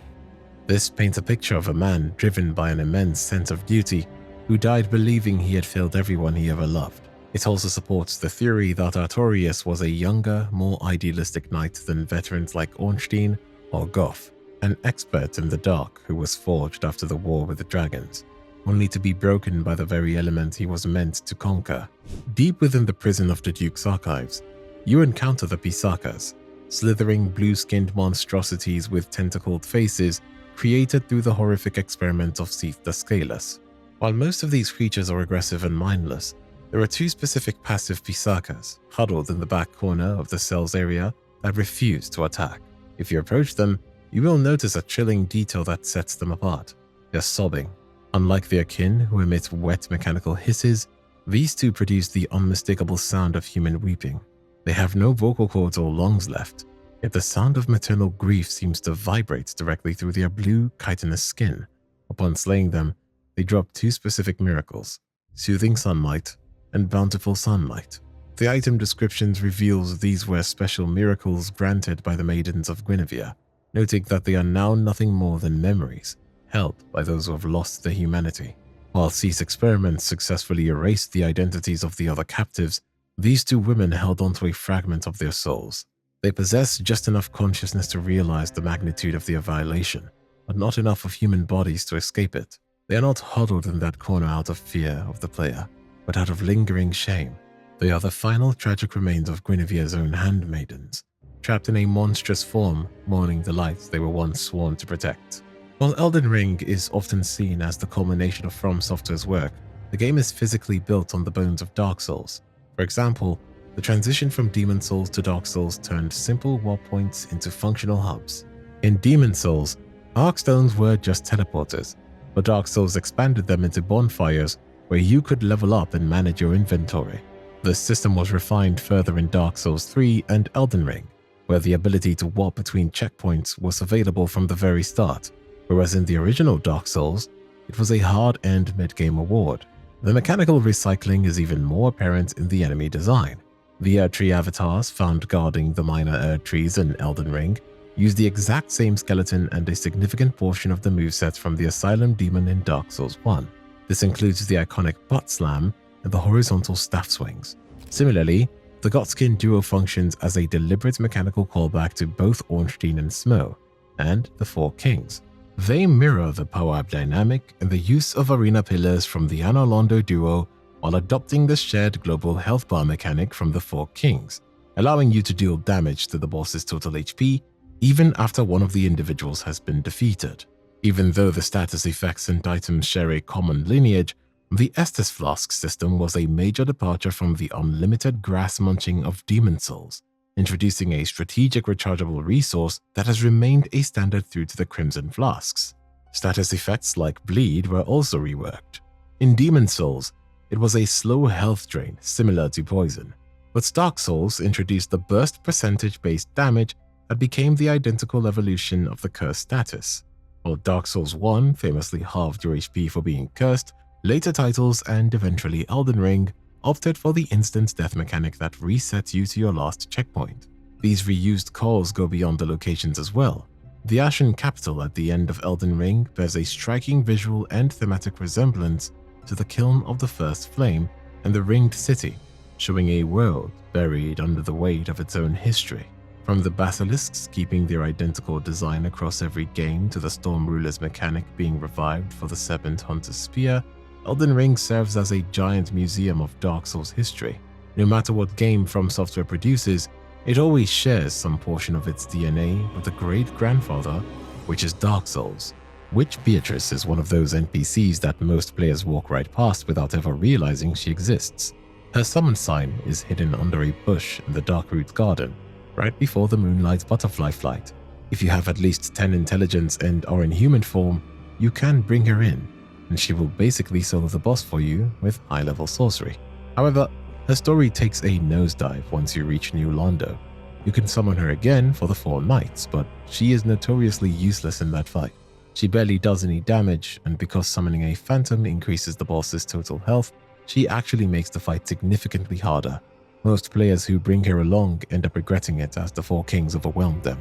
This paints a picture of a man driven by an immense sense of duty who died believing he had failed everyone he ever loved. It also supports the theory that Artorias was a younger, more idealistic knight than veterans like Ornstein or Goff, an expert in the dark who was forged after the war with the dragons, only to be broken by the very element he was meant to conquer. Deep within the prison of the Duke's archives, you encounter the Pisakas, slithering blue-skinned monstrosities with tentacled faces created through the horrific experiment of Seath the Scaleless. While most of these creatures are aggressive and mindless, there are two specific passive Pisakas huddled in the back corner of the cell's area that refuse to attack. If you approach them, you will notice a chilling detail that sets them apart. They're sobbing. Unlike their kin, who emit wet mechanical hisses, these two produce the unmistakable sound of human weeping. They have no vocal cords or lungs left, yet the sound of maternal grief seems to vibrate directly through their blue, chitinous skin. Upon slaying them, they drop two specific miracles: soothing sunlight and bountiful sunlight. The item descriptions reveals these were special miracles granted by the maidens of Guinevere, noting that they are now nothing more than memories held by those who have lost their humanity. While Cease experiments successfully erased the identities of the other captives, these two women held onto a fragment of their souls. They possess just enough consciousness to realize the magnitude of their violation, but not enough of human bodies to escape it. They are not huddled in that corner out of fear of the player, but out of lingering shame. They are the final tragic remains of Guinevere's own handmaidens, trapped in a monstrous form, mourning the light they were once sworn to protect. While Elden Ring is often seen as the culmination of From Software's work, the game is physically built on the bones of Dark Souls. For example, the transition from Demon Souls to Dark Souls turned simple warp points into functional hubs. In Demon Souls, Arc Stones were just teleporters, but Dark Souls expanded them into bonfires where you could level up and manage your inventory. This system was refined further in Dark Souls 3 and Elden Ring, where the ability to warp between checkpoints was available from the very start, whereas in the original Dark Souls, it was a hard-earned mid-game award. The mechanical recycling is even more apparent in the enemy design. The Erdtree avatars found guarding the minor Erdtrees in Elden Ring use the exact same skeleton and a significant portion of the moveset from the Asylum Demon in Dark Souls 1. This includes the iconic butt slam and the horizontal staff swings. Similarly, the Godskin duo functions as a deliberate mechanical callback to both Ornstein and Smough, and the Four Kings. They mirror the power-up dynamic and the use of arena pillars from the Anor Londo duo while adopting the shared global health bar mechanic from the Four Kings, allowing you to deal damage to the boss's total HP even after one of the individuals has been defeated. Even though the status effects and items share a common lineage, the Estus Flask system was a major departure from the unlimited grass munching of Demon Souls, introducing a strategic rechargeable resource that has remained a standard through to the Crimson Flasks. Status effects like Bleed were also reworked. In Demon Souls, it was a slow health drain similar to Poison, but Dark Souls introduced the burst percentage-based damage that became the identical evolution of the Curse status. While Dark Souls 1 famously halved your HP for being cursed, later titles and eventually Elden Ring opted for the instant death mechanic that resets you to your last checkpoint. These reused calls go beyond the locations as well. The Ashen Capital at the end of Elden Ring bears a striking visual and thematic resemblance to the Kiln of the First Flame and the Ringed City, showing a world buried under the weight of its own history. From the basilisks keeping their identical design across every game to the Storm Ruler's mechanic being revived for the Serpent Hunter's Spear, Elden Ring serves as a giant museum of Dark Souls history. No matter what game From Software produces, it always shares some portion of its DNA with the great-grandfather, which is Dark Souls. Witch Beatrice is one of those NPCs that most players walk right past without ever realizing she exists. Her summon sign is hidden under a bush in the Darkroot Garden, right before the Moonlight Butterfly flight. If you have at least 10 intelligence and are in human form, you can bring her in, and she will basically solo the boss for you with high-level sorcery. However, her story takes a nosedive once you reach New Londo. You can summon her again for the 4 Knights, but she is notoriously useless in that fight. She barely does any damage, and because summoning a phantom increases the boss's total health, she actually makes the fight significantly harder. Most players who bring her along end up regretting it as the 4 Kings overwhelm them.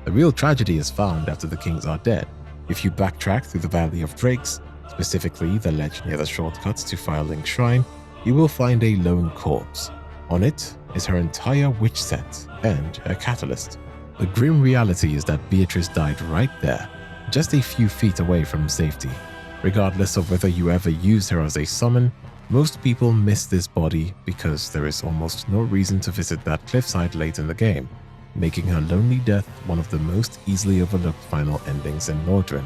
The real tragedy is found after the kings are dead. If you backtrack through the Valley of Drakes, specifically the ledge near the shortcuts to Firelink Shrine, you will find a lone corpse. On it is her entire witch set and her catalyst. The grim reality is that Beatrice died right there, just a few feet away from safety. Regardless of whether you ever use her as a summon, most people miss this body because there is almost no reason to visit that cliffside late in the game, making her lonely death one of the most easily overlooked final endings in Lordran.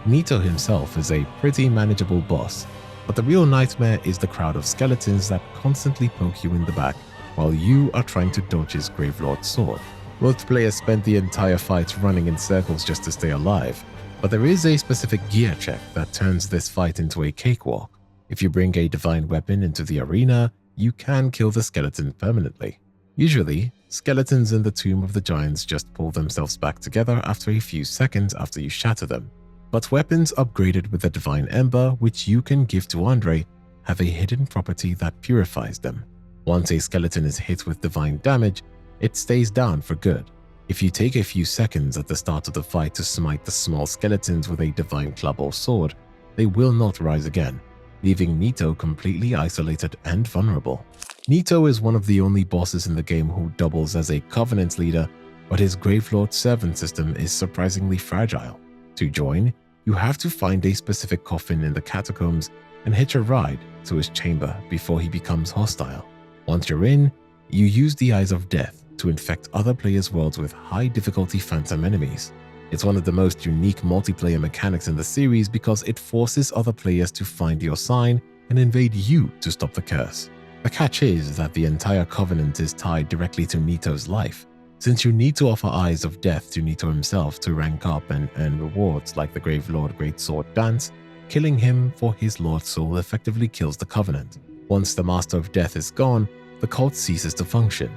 Nito himself is a pretty manageable boss, But the real nightmare is the crowd of skeletons that constantly poke you in the back while you are trying to dodge his Gravelord's sword. Most players spend the entire fight running in circles just to stay alive, but there is a specific gear check that turns this fight into a cakewalk. If you bring a divine weapon into the arena, you can kill the skeleton permanently. Usually, skeletons in the Tomb of the Giants just pull themselves back together after a few seconds after you shatter them. But weapons upgraded with the Divine Ember, which you can give to Andre, have a hidden property that purifies them. Once a skeleton is hit with divine damage, it stays down for good. If you take a few seconds at the start of the fight to smite the small skeletons with a divine club or sword, they will not rise again, leaving Nito completely isolated and vulnerable. Nito is one of the only bosses in the game who doubles as a Covenant leader, but his Gravelord servant system is surprisingly fragile. To join, you have to find a specific coffin in the catacombs and hitch a ride to his chamber before he becomes hostile. Once you're in, you use the Eyes of Death to infect other players' worlds with high difficulty phantom enemies. It's one of the most unique multiplayer mechanics in the series because it forces other players to find your sign and invade you to stop the curse. The catch is that the entire Covenant is tied directly to Nito's life, since you need to offer Eyes of Death to Nito himself to rank up and earn rewards like the Gravelord Greatsword dance. Killing him for his Lord Soul effectively kills the Covenant. Once the Master of Death is gone, the cult ceases to function.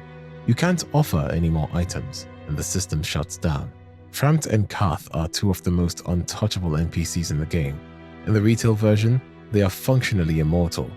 You can't offer any more items, and the system shuts down. Framt and Kath are two of the most untouchable NPCs in the game. In the retail version, they are functionally immortal.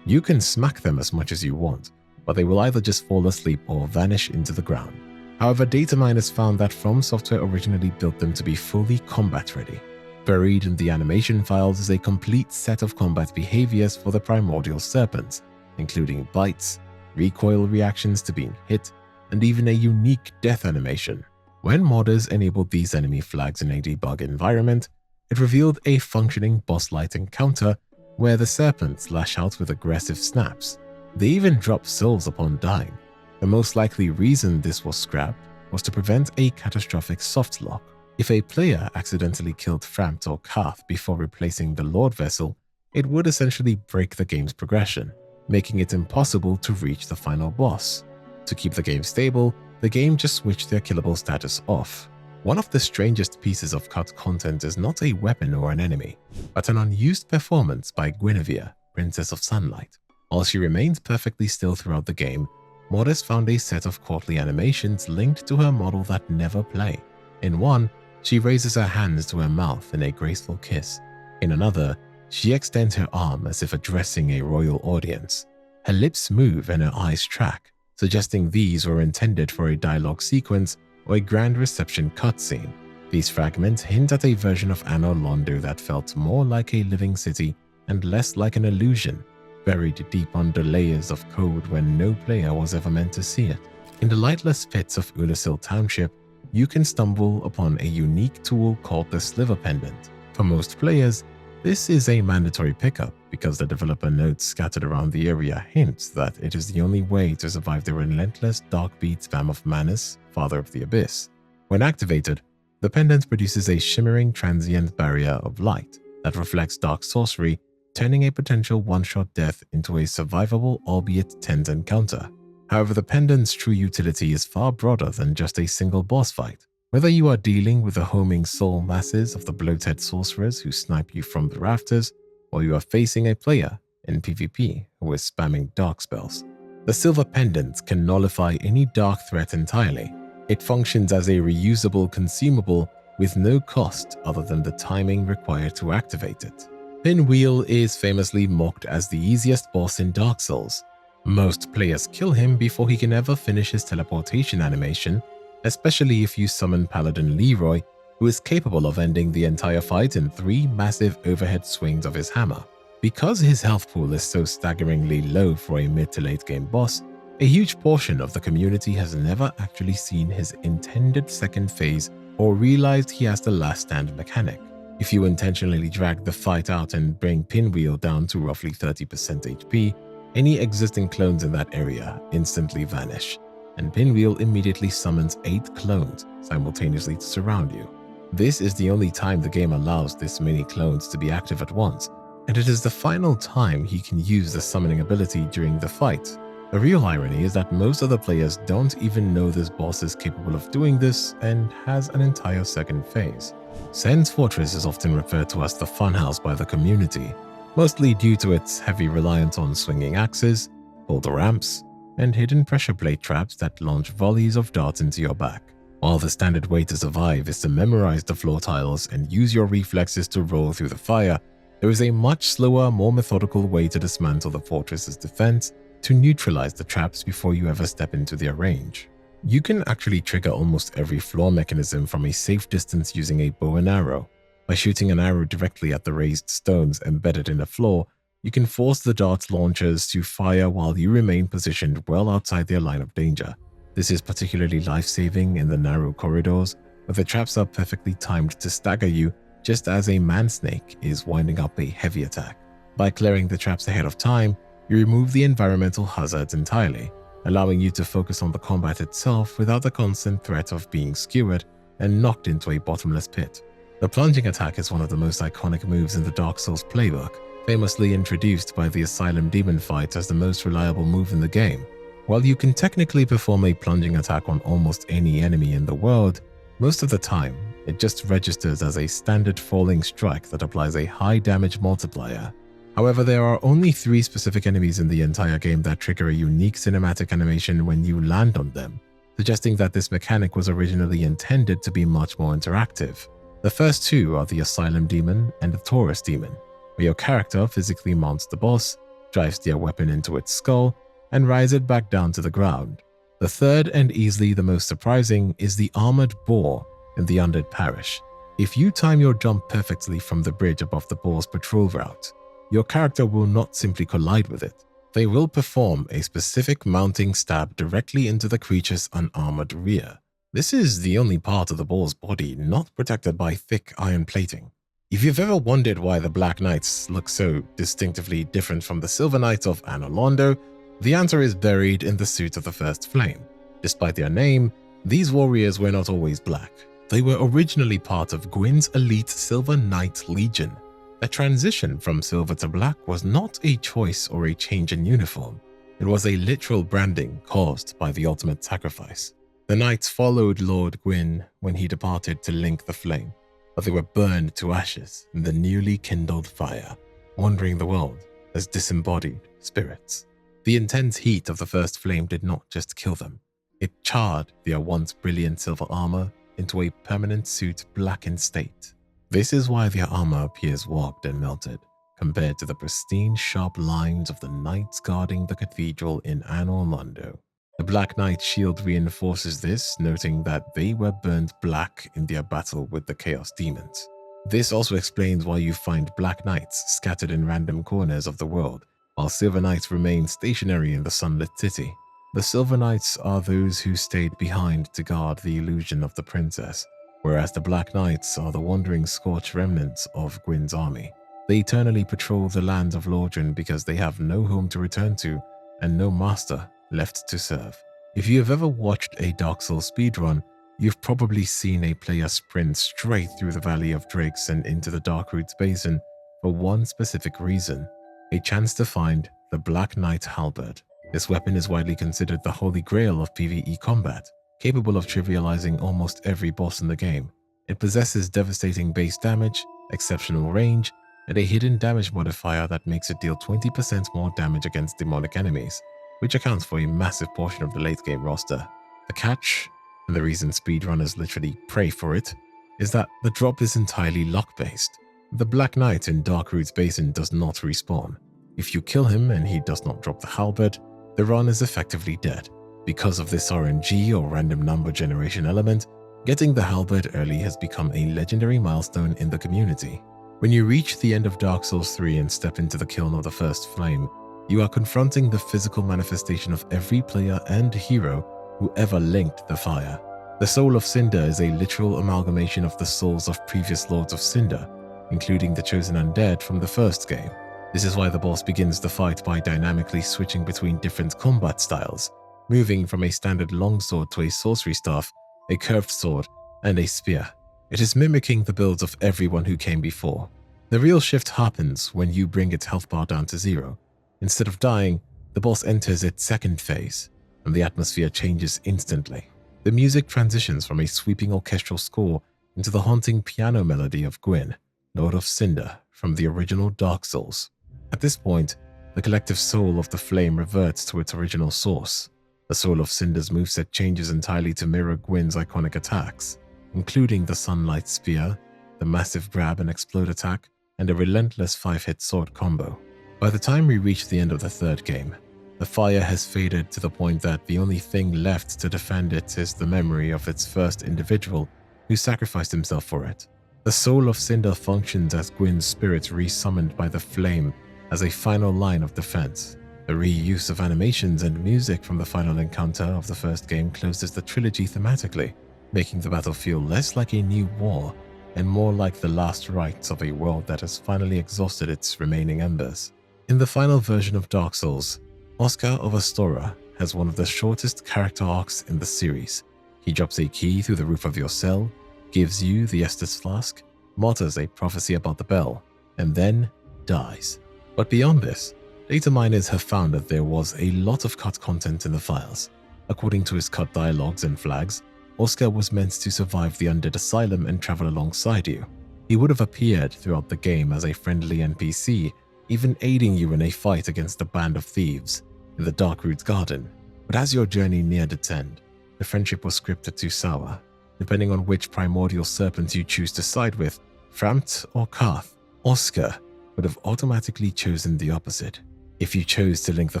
You can smack them as much as you want, but they will either just fall asleep or vanish into the ground. However, data miners found that From Software originally built them to be fully combat ready. Buried in the animation files is a complete set of combat behaviors for the primordial serpents, including bites, recoil reactions to being hit, and even a unique death animation. When modders enabled these enemy flags in a debug environment, it revealed a functioning boss-light encounter where the serpents lash out with aggressive snaps. They even drop souls upon dying. The most likely reason this was scrapped was to prevent a catastrophic soft lock. If a player accidentally killed Framt or Kath before replacing the Lord Vessel, it would essentially break the game's progression, making it impossible to reach the final boss. To keep the game stable, the game just switched their killable status off. One of the strangest pieces of cut content is not a weapon or an enemy, but an unused performance by Guinevere, Princess of Sunlight. While she remains perfectly still throughout the game, modders found a set of courtly animations linked to her model that never play. In one, she raises her hands to her mouth in a graceful kiss. In another, she extends her arm as if addressing a royal audience. Her lips move and her eyes track, suggesting these were intended for a dialogue sequence or a grand reception cutscene. These fragments hint at a version of Anor Londo that felt more like a living city and less like an illusion, buried deep under layers of code when no player was ever meant to see it. In the lightless pits of Ulasil Township, you can stumble upon a unique tool called the Sliver Pendant. For most players, this is a mandatory pickup because the developer notes scattered around the area hints that it is the only way to survive the relentless dark beat spam of Manus, Father of the Abyss. When activated, the pendant produces a shimmering transient barrier of light that reflects dark sorcery, turning a potential one-shot death into a survivable albeit tense encounter. However, the pendant's true utility is far broader than just a single boss fight. Whether you are dealing with the homing soul masses of the bloated sorcerers who snipe you from the rafters, or you are facing a player in PvP who is spamming dark spells, the silver pendant can nullify any dark threat entirely. It functions as a reusable consumable with no cost other than the timing required to activate it. Pinwheel is famously mocked as the easiest boss in Dark Souls. Most players kill him before he can ever finish his teleportation animation, especially if you summon Paladin Leroy, who is capable of ending the entire fight in 3 massive overhead swings of his hammer. Because his health pool is so staggeringly low for a mid to late game boss, a huge portion of the community has never actually seen his intended second phase or realized he has the last stand mechanic. If you intentionally drag the fight out and bring Pinwheel down to roughly 30% HP, any existing clones in that area instantly vanish, and Pinwheel immediately summons 8 clones simultaneously to surround you. This is the only time the game allows this many clones to be active at once, and it is the final time he can use the summoning ability during the fight. The real irony is that most other players don't even know this boss is capable of doing this and has an entire second phase. Sen's fortress is often referred to as the funhouse by the community, mostly due to its heavy reliance on swinging axes, boulder ramps, and hidden pressure plate traps that launch volleys of darts into your back. While the standard way to survive is to memorize the floor tiles and use your reflexes to roll through the fire, there is a much slower, more methodical way to dismantle the fortress's defense to neutralize the traps before you ever step into their range. You can actually trigger almost every floor mechanism from a safe distance using a bow and arrow. By shooting an arrow directly at the raised stones embedded in the floor, you can force the dart launchers to fire while you remain positioned well outside their line of danger. This is particularly life-saving in the narrow corridors, where the traps are perfectly timed to stagger you just as a man-snake is winding up a heavy attack. By clearing the traps ahead of time, you remove the environmental hazards entirely, allowing you to focus on the combat itself without the constant threat of being skewered and knocked into a bottomless pit. The plunging attack is one of the most iconic moves in the Dark Souls playbook, famously introduced by the Asylum Demon fight as the most reliable move in the game. While you can technically perform a plunging attack on almost any enemy in the world, most of the time, it just registers as a standard falling strike that applies a high damage multiplier. However, there are only 3 specific enemies in the entire game that trigger a unique cinematic animation when you land on them, suggesting that this mechanic was originally intended to be much more interactive. The first 2 are the Asylum Demon and the Taurus Demon, where your character physically mounts the boss, drives their weapon into its skull, and rides it back down to the ground. The third, and easily the most surprising, is the Armored Boar in the Undead Parish. If you time your jump perfectly from the bridge above the boar's patrol route, your character will not simply collide with it. They will perform a specific mounting stab directly into the creature's unarmored rear. This is the only part of the boar's body not protected by thick iron plating. If you've ever wondered why the Black Knights look so distinctively different from the Silver Knights of Anor Londo, the answer is buried in the suit of the First Flame. Despite their name, these warriors were not always black. They were originally part of Gwyn's elite Silver Knight Legion. The transition from silver to black was not a choice or a change in uniform. It was a literal branding caused by the ultimate sacrifice. The knights followed Lord Gwyn when he departed to link the flame, but they were burned to ashes in the newly kindled fire, wandering the world as disembodied spirits. The intense heat of the first flame did not just kill them. It charred their once brilliant silver armor into a permanent suit blackened state. This is why their armor appears warped and melted, compared to the pristine sharp lines of the knights guarding the cathedral in Anor Londo. The Black Knight shield reinforces this, noting that they were burned black in their battle with the Chaos Demons. This also explains why you find Black Knights scattered in random corners of the world, while Silver Knights remain stationary in the sunlit city. The Silver Knights are those who stayed behind to guard the illusion of the princess, whereas the Black Knights are the wandering scorched remnants of Gwyn's army. They eternally patrol the lands of Lordran because they have no home to return to and no master left to serve. If you have ever watched a Dark Souls speedrun, you've probably seen a player sprint straight through the Valley of Drakes and into the Darkroots Basin for one specific reason: a chance to find the Black Knight Halberd. This weapon is widely considered the holy grail of PvE combat, capable of trivializing almost every boss in the game. It possesses devastating base damage, exceptional range, and a hidden damage modifier that makes it deal 20% more damage against demonic enemies, which accounts for a massive portion of the late-game roster. The catch, and the reason speedrunners literally pray for it, is that the drop is entirely luck-based. The Black Knight in Darkroots Basin does not respawn. If you kill him and he does not drop the halberd, the run is effectively dead. Because of this RNG or random number generation element, getting the halberd early has become a legendary milestone in the community. When you reach the end of Dark Souls 3 and step into the kiln of the First Flame, you are confronting the physical manifestation of every player and hero who ever linked the fire. The Soul of Cinder is a literal amalgamation of the souls of previous Lords of Cinder, including the Chosen Undead from the first game. This is why the boss begins the fight by dynamically switching between different combat styles, moving from a standard longsword to a sorcery staff, a curved sword, and a spear. It is mimicking the builds of everyone who came before. The real shift happens when you bring its health bar down to 0. Instead of dying, the boss enters its second phase, and the atmosphere changes instantly. The music transitions from a sweeping orchestral score into the haunting piano melody of Gwyn, Lord of Cinder, from the original Dark Souls. At this point, the collective soul of the flame reverts to its original source. The Soul of Cinder's moveset changes entirely to mirror Gwyn's iconic attacks, including the Sunlight Spear, the massive grab and explode attack, and a relentless 5-hit sword combo. By the time we reach the end of the third game, the fire has faded to the point that the only thing left to defend it is the memory of its first individual who sacrificed himself for it. The Soul of Cinder functions as Gwyn's spirit resummoned by the flame as a final line of defense. The reuse of animations and music from the final encounter of the first game closes the trilogy thematically, making the battle feel less like a new war and more like the last rites of a world that has finally exhausted its remaining embers. In the final version of Dark Souls, Oscar of Astora has one of the shortest character arcs in the series. He drops a key through the roof of your cell, gives you the Estus Flask, mutters a prophecy about the bell, and then dies. But beyond this, data miners have found that there was a lot of cut content in the files. According to his cut dialogues and flags, Oscar was meant to survive the undead asylum and travel alongside you. He would have appeared throughout the game as a friendly NPC, even aiding you in a fight against a band of thieves in the Darkroot Garden. But as your journey neared its end, the friendship was scripted to sour. Depending on which primordial serpent you choose to side with, Frampt or Karth, Oscar would have automatically chosen the opposite. If you chose to link the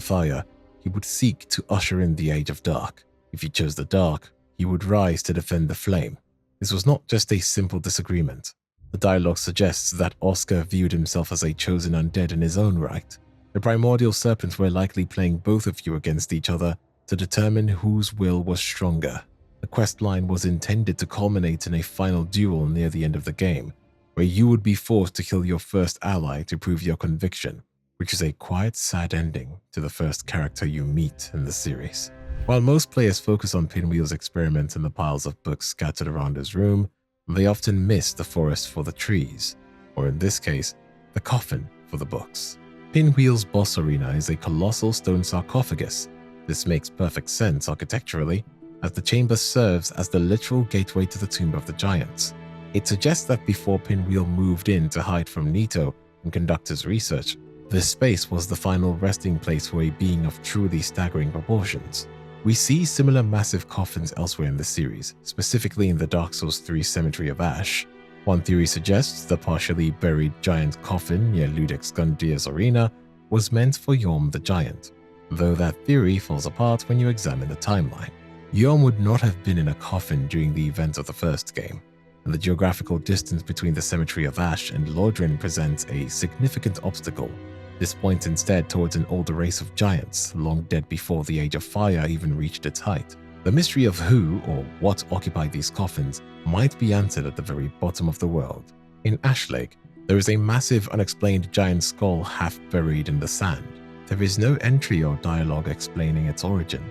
fire, he would seek to usher in the Age of Dark. If you chose the dark, he would rise to defend the flame. This was not just a simple disagreement. The dialogue suggests that Oscar viewed himself as a chosen undead in his own right. The primordial serpents were likely playing both of you against each other to determine whose will was stronger. The questline was intended to culminate in a final duel near the end of the game, where you would be forced to kill your first ally to prove your conviction, which is a quite sad ending to the first character you meet in the series. While most players focus on Pinwheel's experiment and the piles of books scattered around his room, they often miss the forest for the trees, or in this case, the coffin for the books. Pinwheel's boss arena is a colossal stone sarcophagus. This makes perfect sense architecturally, as the chamber serves as the literal gateway to the Tomb of the Giants. It suggests that before Pinwheel moved in to hide from Nito and conduct his research, this space was the final resting place for a being of truly staggering proportions. We see similar massive coffins elsewhere in the series, specifically in the Dark Souls 3 Cemetery of Ash. One theory suggests the partially buried giant coffin near Ludex Gundir's arena was meant for Yhorm the Giant, though that theory falls apart when you examine the timeline. Yhorm would not have been in a coffin during the events of the first game, and the geographical distance between the Cemetery of Ash and Lordran presents a significant obstacle. This points instead towards an older race of giants, long dead before the Age of Fire even reached its height. The mystery of who or what occupied these coffins might be answered at the very bottom of the world. In Ashlake, there is a massive unexplained giant skull half buried in the sand. There is no entry or dialogue explaining its origin,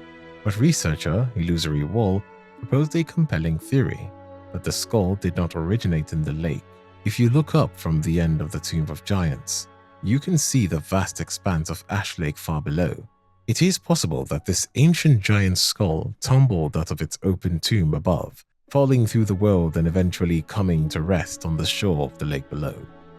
but researcher Illusory Wall proposed a compelling theory that the skull did not originate in the lake. If you look up from the end of the Tomb of Giants, you can see the vast expanse of Ashlake far below. It is possible that this ancient giant skull tumbled out of its open tomb above, falling through the world and eventually coming to rest on the shore of the lake below.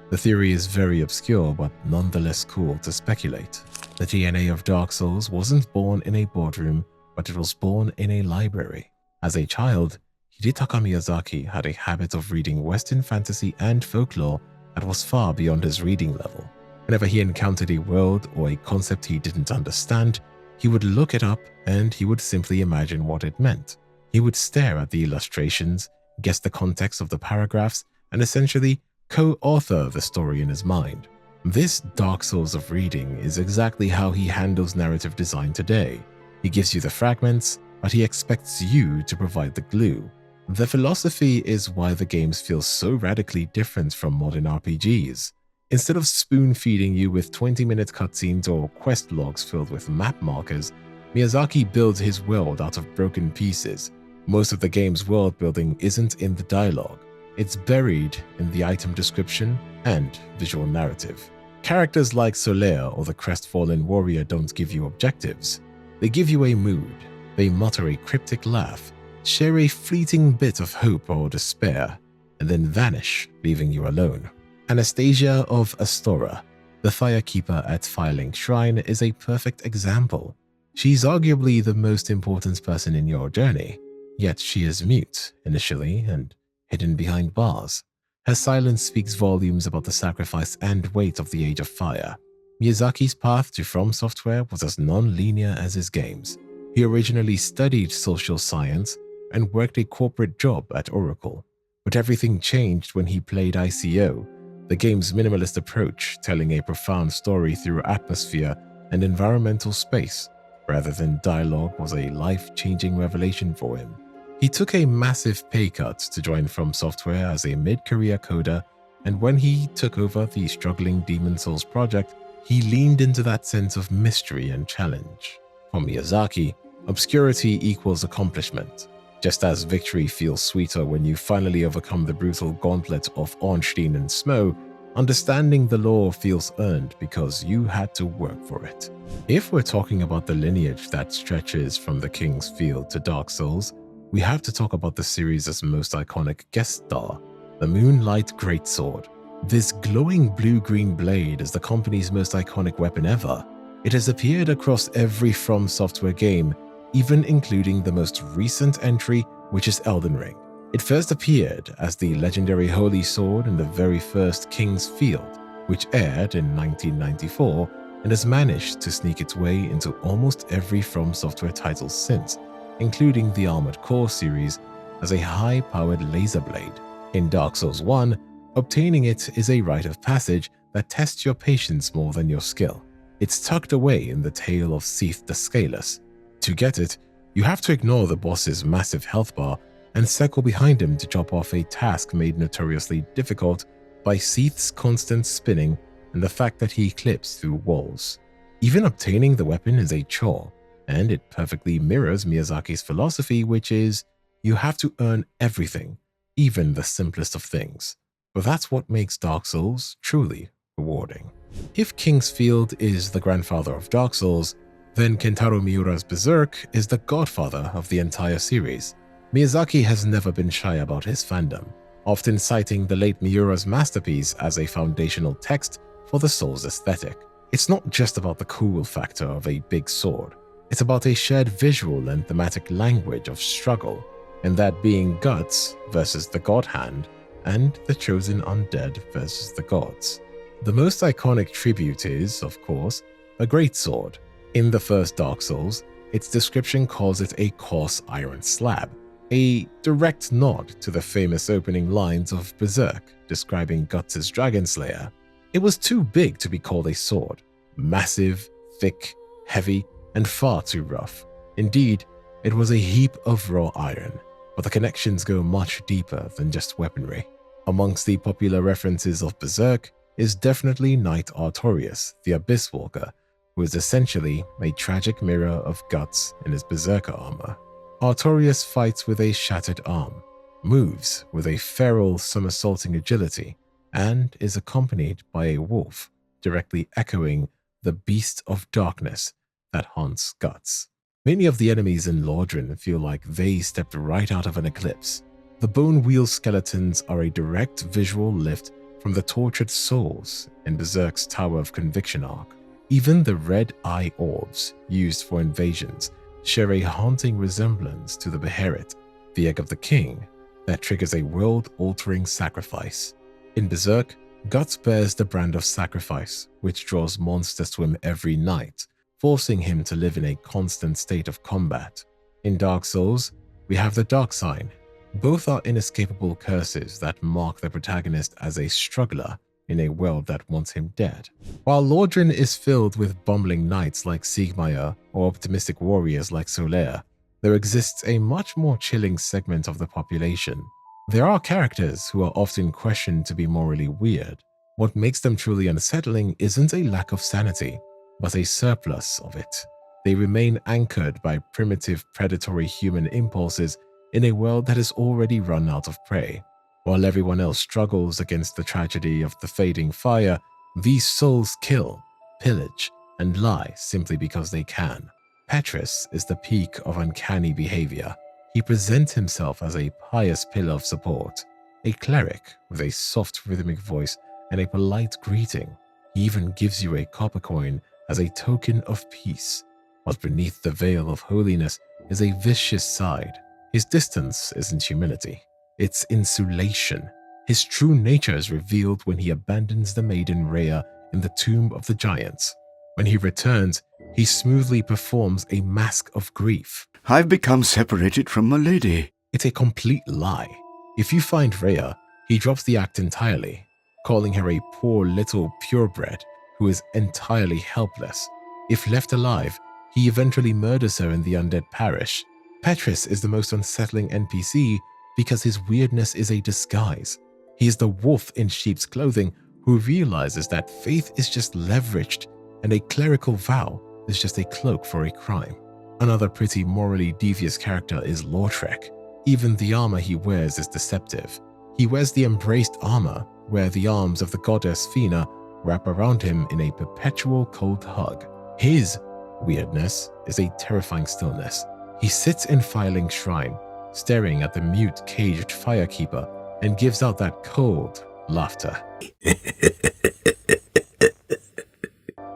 The theory is very obscure, but nonetheless cool to speculate. The DNA of Dark Souls wasn't born in a boardroom, but it was born in a library. As a child, Hidetaka Miyazaki had a habit of reading Western fantasy and folklore that was far beyond his reading level. Whenever he encountered a world or a concept he didn't understand, he would look it up and he would simply imagine what it meant. He would stare at the illustrations, guess the context of the paragraphs, and essentially co-author the story in his mind. This Dark Souls of reading is exactly how he handles narrative design today. He gives you the fragments, but he expects you to provide the glue. The philosophy is why the games feel so radically different from modern RPGs. Instead of spoon-feeding you with 20-minute cutscenes or quest logs filled with map markers, Miyazaki builds his world out of broken pieces. Most of the game's world building isn't in the dialogue. It's buried in the item description, and visual narrative. Characters like Solaire or the crestfallen warrior don't give you objectives. They give you a mood. They mutter a cryptic laugh, share a fleeting bit of hope or despair, and then vanish, leaving you alone. Anastasia of Astora, the Firekeeper at Firelink Shrine, is a perfect example. She's arguably the most important person in your journey, yet she is mute initially and hidden behind bars. Her silence speaks volumes about the sacrifice and weight of the Age of Fire. Miyazaki's path to From Software was as non-linear as his games. He originally studied social science and worked a corporate job at Oracle, but everything changed when he played ICO, the game's minimalist approach, telling a profound story through atmosphere and environmental space, rather than dialogue, was a life-changing revelation for him. He took a massive pay cut to join From Software as a mid-career coder, and when he took over the struggling Demon's Souls project, he leaned into that sense of mystery and challenge. For Miyazaki, obscurity equals accomplishment. Just as victory feels sweeter when you finally overcome the brutal gauntlet of Ornstein and Smough, understanding the lore feels earned because you had to work for it. If we're talking about the lineage that stretches from the King's Field to Dark Souls, we have to talk about the series' most iconic guest star, the Moonlight Greatsword. This glowing blue-green blade is the company's most iconic weapon ever. It has appeared across every From Software game, even including the most recent entry, which is Elden Ring. It first appeared as the legendary Holy Sword in the very first King's Field, which aired in 1994, and has managed to sneak its way into almost every From Software title since, including the Armored Core series, as a high-powered laser blade. In Dark Souls 1, obtaining it is a rite of passage that tests your patience more than your skill. It's tucked away in the tail of Seath the Scaleless. To get it, you have to ignore the boss's massive health bar and circle behind him to chop off a task made notoriously difficult by Seath's constant spinning and the fact that he clips through walls. Even obtaining the weapon is a chore, and it perfectly mirrors Miyazaki's philosophy, which is, you have to earn everything, even the simplest of things. But that's what makes Dark Souls truly rewarding. If King's Field is the grandfather of Dark Souls, then Kentaro Miura's Berserk is the godfather of the entire series. Miyazaki has never been shy about his fandom, often citing the late Miura's masterpiece as a foundational text for the Souls aesthetic. It's not just about the cool factor of a big sword. It's about a shared visual and thematic language of struggle, and that being Guts versus the God Hand, and the chosen undead versus the gods. The most iconic tribute is, of course, a greatsword. In the first Dark Souls, its description calls it a coarse iron slab, a direct nod to the famous opening lines of Berserk describing Guts' Dragon Slayer. It was too big to be called a sword. Massive, thick, heavy, and far too rough. Indeed, it was a heap of raw iron, but the connections go much deeper than just weaponry. Amongst the popular references of Berserk is definitely Knight Artorias, the Abyss Walker, who is essentially a tragic mirror of Guts in his Berserker armor. Artorias fights with a shattered arm, moves with a feral somersaulting agility, and is accompanied by a wolf, directly echoing the beast of darkness that haunts Guts. Many of the enemies in Lordran feel like they stepped right out of an eclipse. The bone wheel skeletons are a direct visual lift from the tortured souls in Berserk's Tower of Conviction arc. Even the red eye orbs used for invasions share a haunting resemblance to the Beherit, the Egg of the King, that triggers a world-altering sacrifice. In Berserk, Guts bears the brand of sacrifice, which draws monsters to him every night, forcing him to live in a constant state of combat. In Dark Souls, we have the Dark Sign. Both are inescapable curses that mark the protagonist as a struggler in a world that wants him dead. While Lordran is filled with bumbling knights like Siegmeyer or optimistic warriors like Solaire, there exists a much more chilling segment of the population. There are characters who are often questioned to be morally weird. What makes them truly unsettling isn't a lack of sanity, but a surplus of it. They remain anchored by primitive predatory human impulses in a world that has already run out of prey. While everyone else struggles against the tragedy of the fading fire, these souls kill, pillage, and lie simply because they can. Petrus is the peak of uncanny behavior. He presents himself as a pious pillar of support, a cleric with a soft rhythmic voice and a polite greeting. He even gives you a copper coin as a token of peace. But beneath the veil of holiness is a vicious side. His distance isn't humility, it's insulation. His true nature is revealed when he abandons the maiden Rhea in the tomb of the giants. When he returns, he smoothly performs a mask of grief. I've become separated from my lady. It's a complete lie. If you find Rhea, he drops the act entirely, calling her a poor little purebred who is entirely helpless. If left alive, he eventually murders her in the undead parish. Petrus is the most unsettling NPC because his weirdness is a disguise. He is the wolf in sheep's clothing who realizes that faith is just leveraged and a clerical vow is just a cloak for a crime. Another pretty morally devious character is Lothric. Even the armor he wears is deceptive. He wears the embraced armor, where the arms of the goddess Fina wrap around him in a perpetual cold hug. His weirdness is a terrifying stillness. He sits in Filing Shrine, staring at the mute caged firekeeper, and gives out that cold laughter.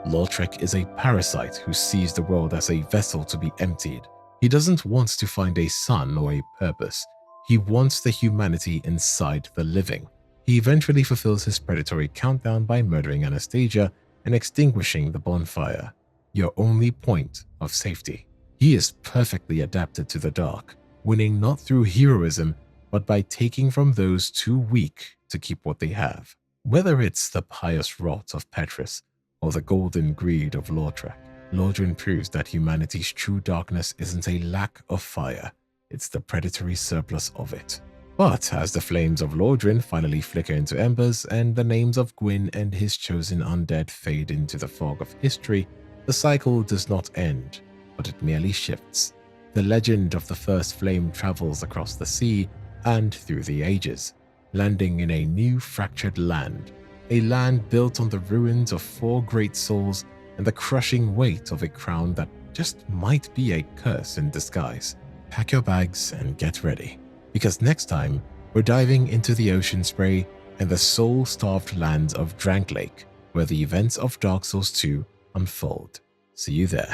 Lothric is a parasite who sees the world as a vessel to be emptied. He doesn't want to find a sun or a purpose. He wants the humanity inside the living. He eventually fulfills his predatory countdown by murdering Anastasia and extinguishing the bonfire, your only point of safety. He is perfectly adapted to the dark, winning not through heroism, but by taking from those too weak to keep what they have. Whether it's the pious wrath of Petrus or the golden greed of Lothric, Lordran proves that humanity's true darkness isn't a lack of fire, it's the predatory surplus of it. But as the flames of Lordran finally flicker into embers and the names of Gwyn and his chosen undead fade into the fog of history, the cycle does not end, but it merely shifts. The legend of the first flame travels across the sea and through the ages, landing in a new fractured land, a land built on the ruins of 4 great souls and the crushing weight of a crown that just might be a curse in disguise. Pack your bags and get ready, because next time we're diving into the ocean spray and the soul-starved lands of Dranklake, where the events of Dark Souls 2 unfold. See you there.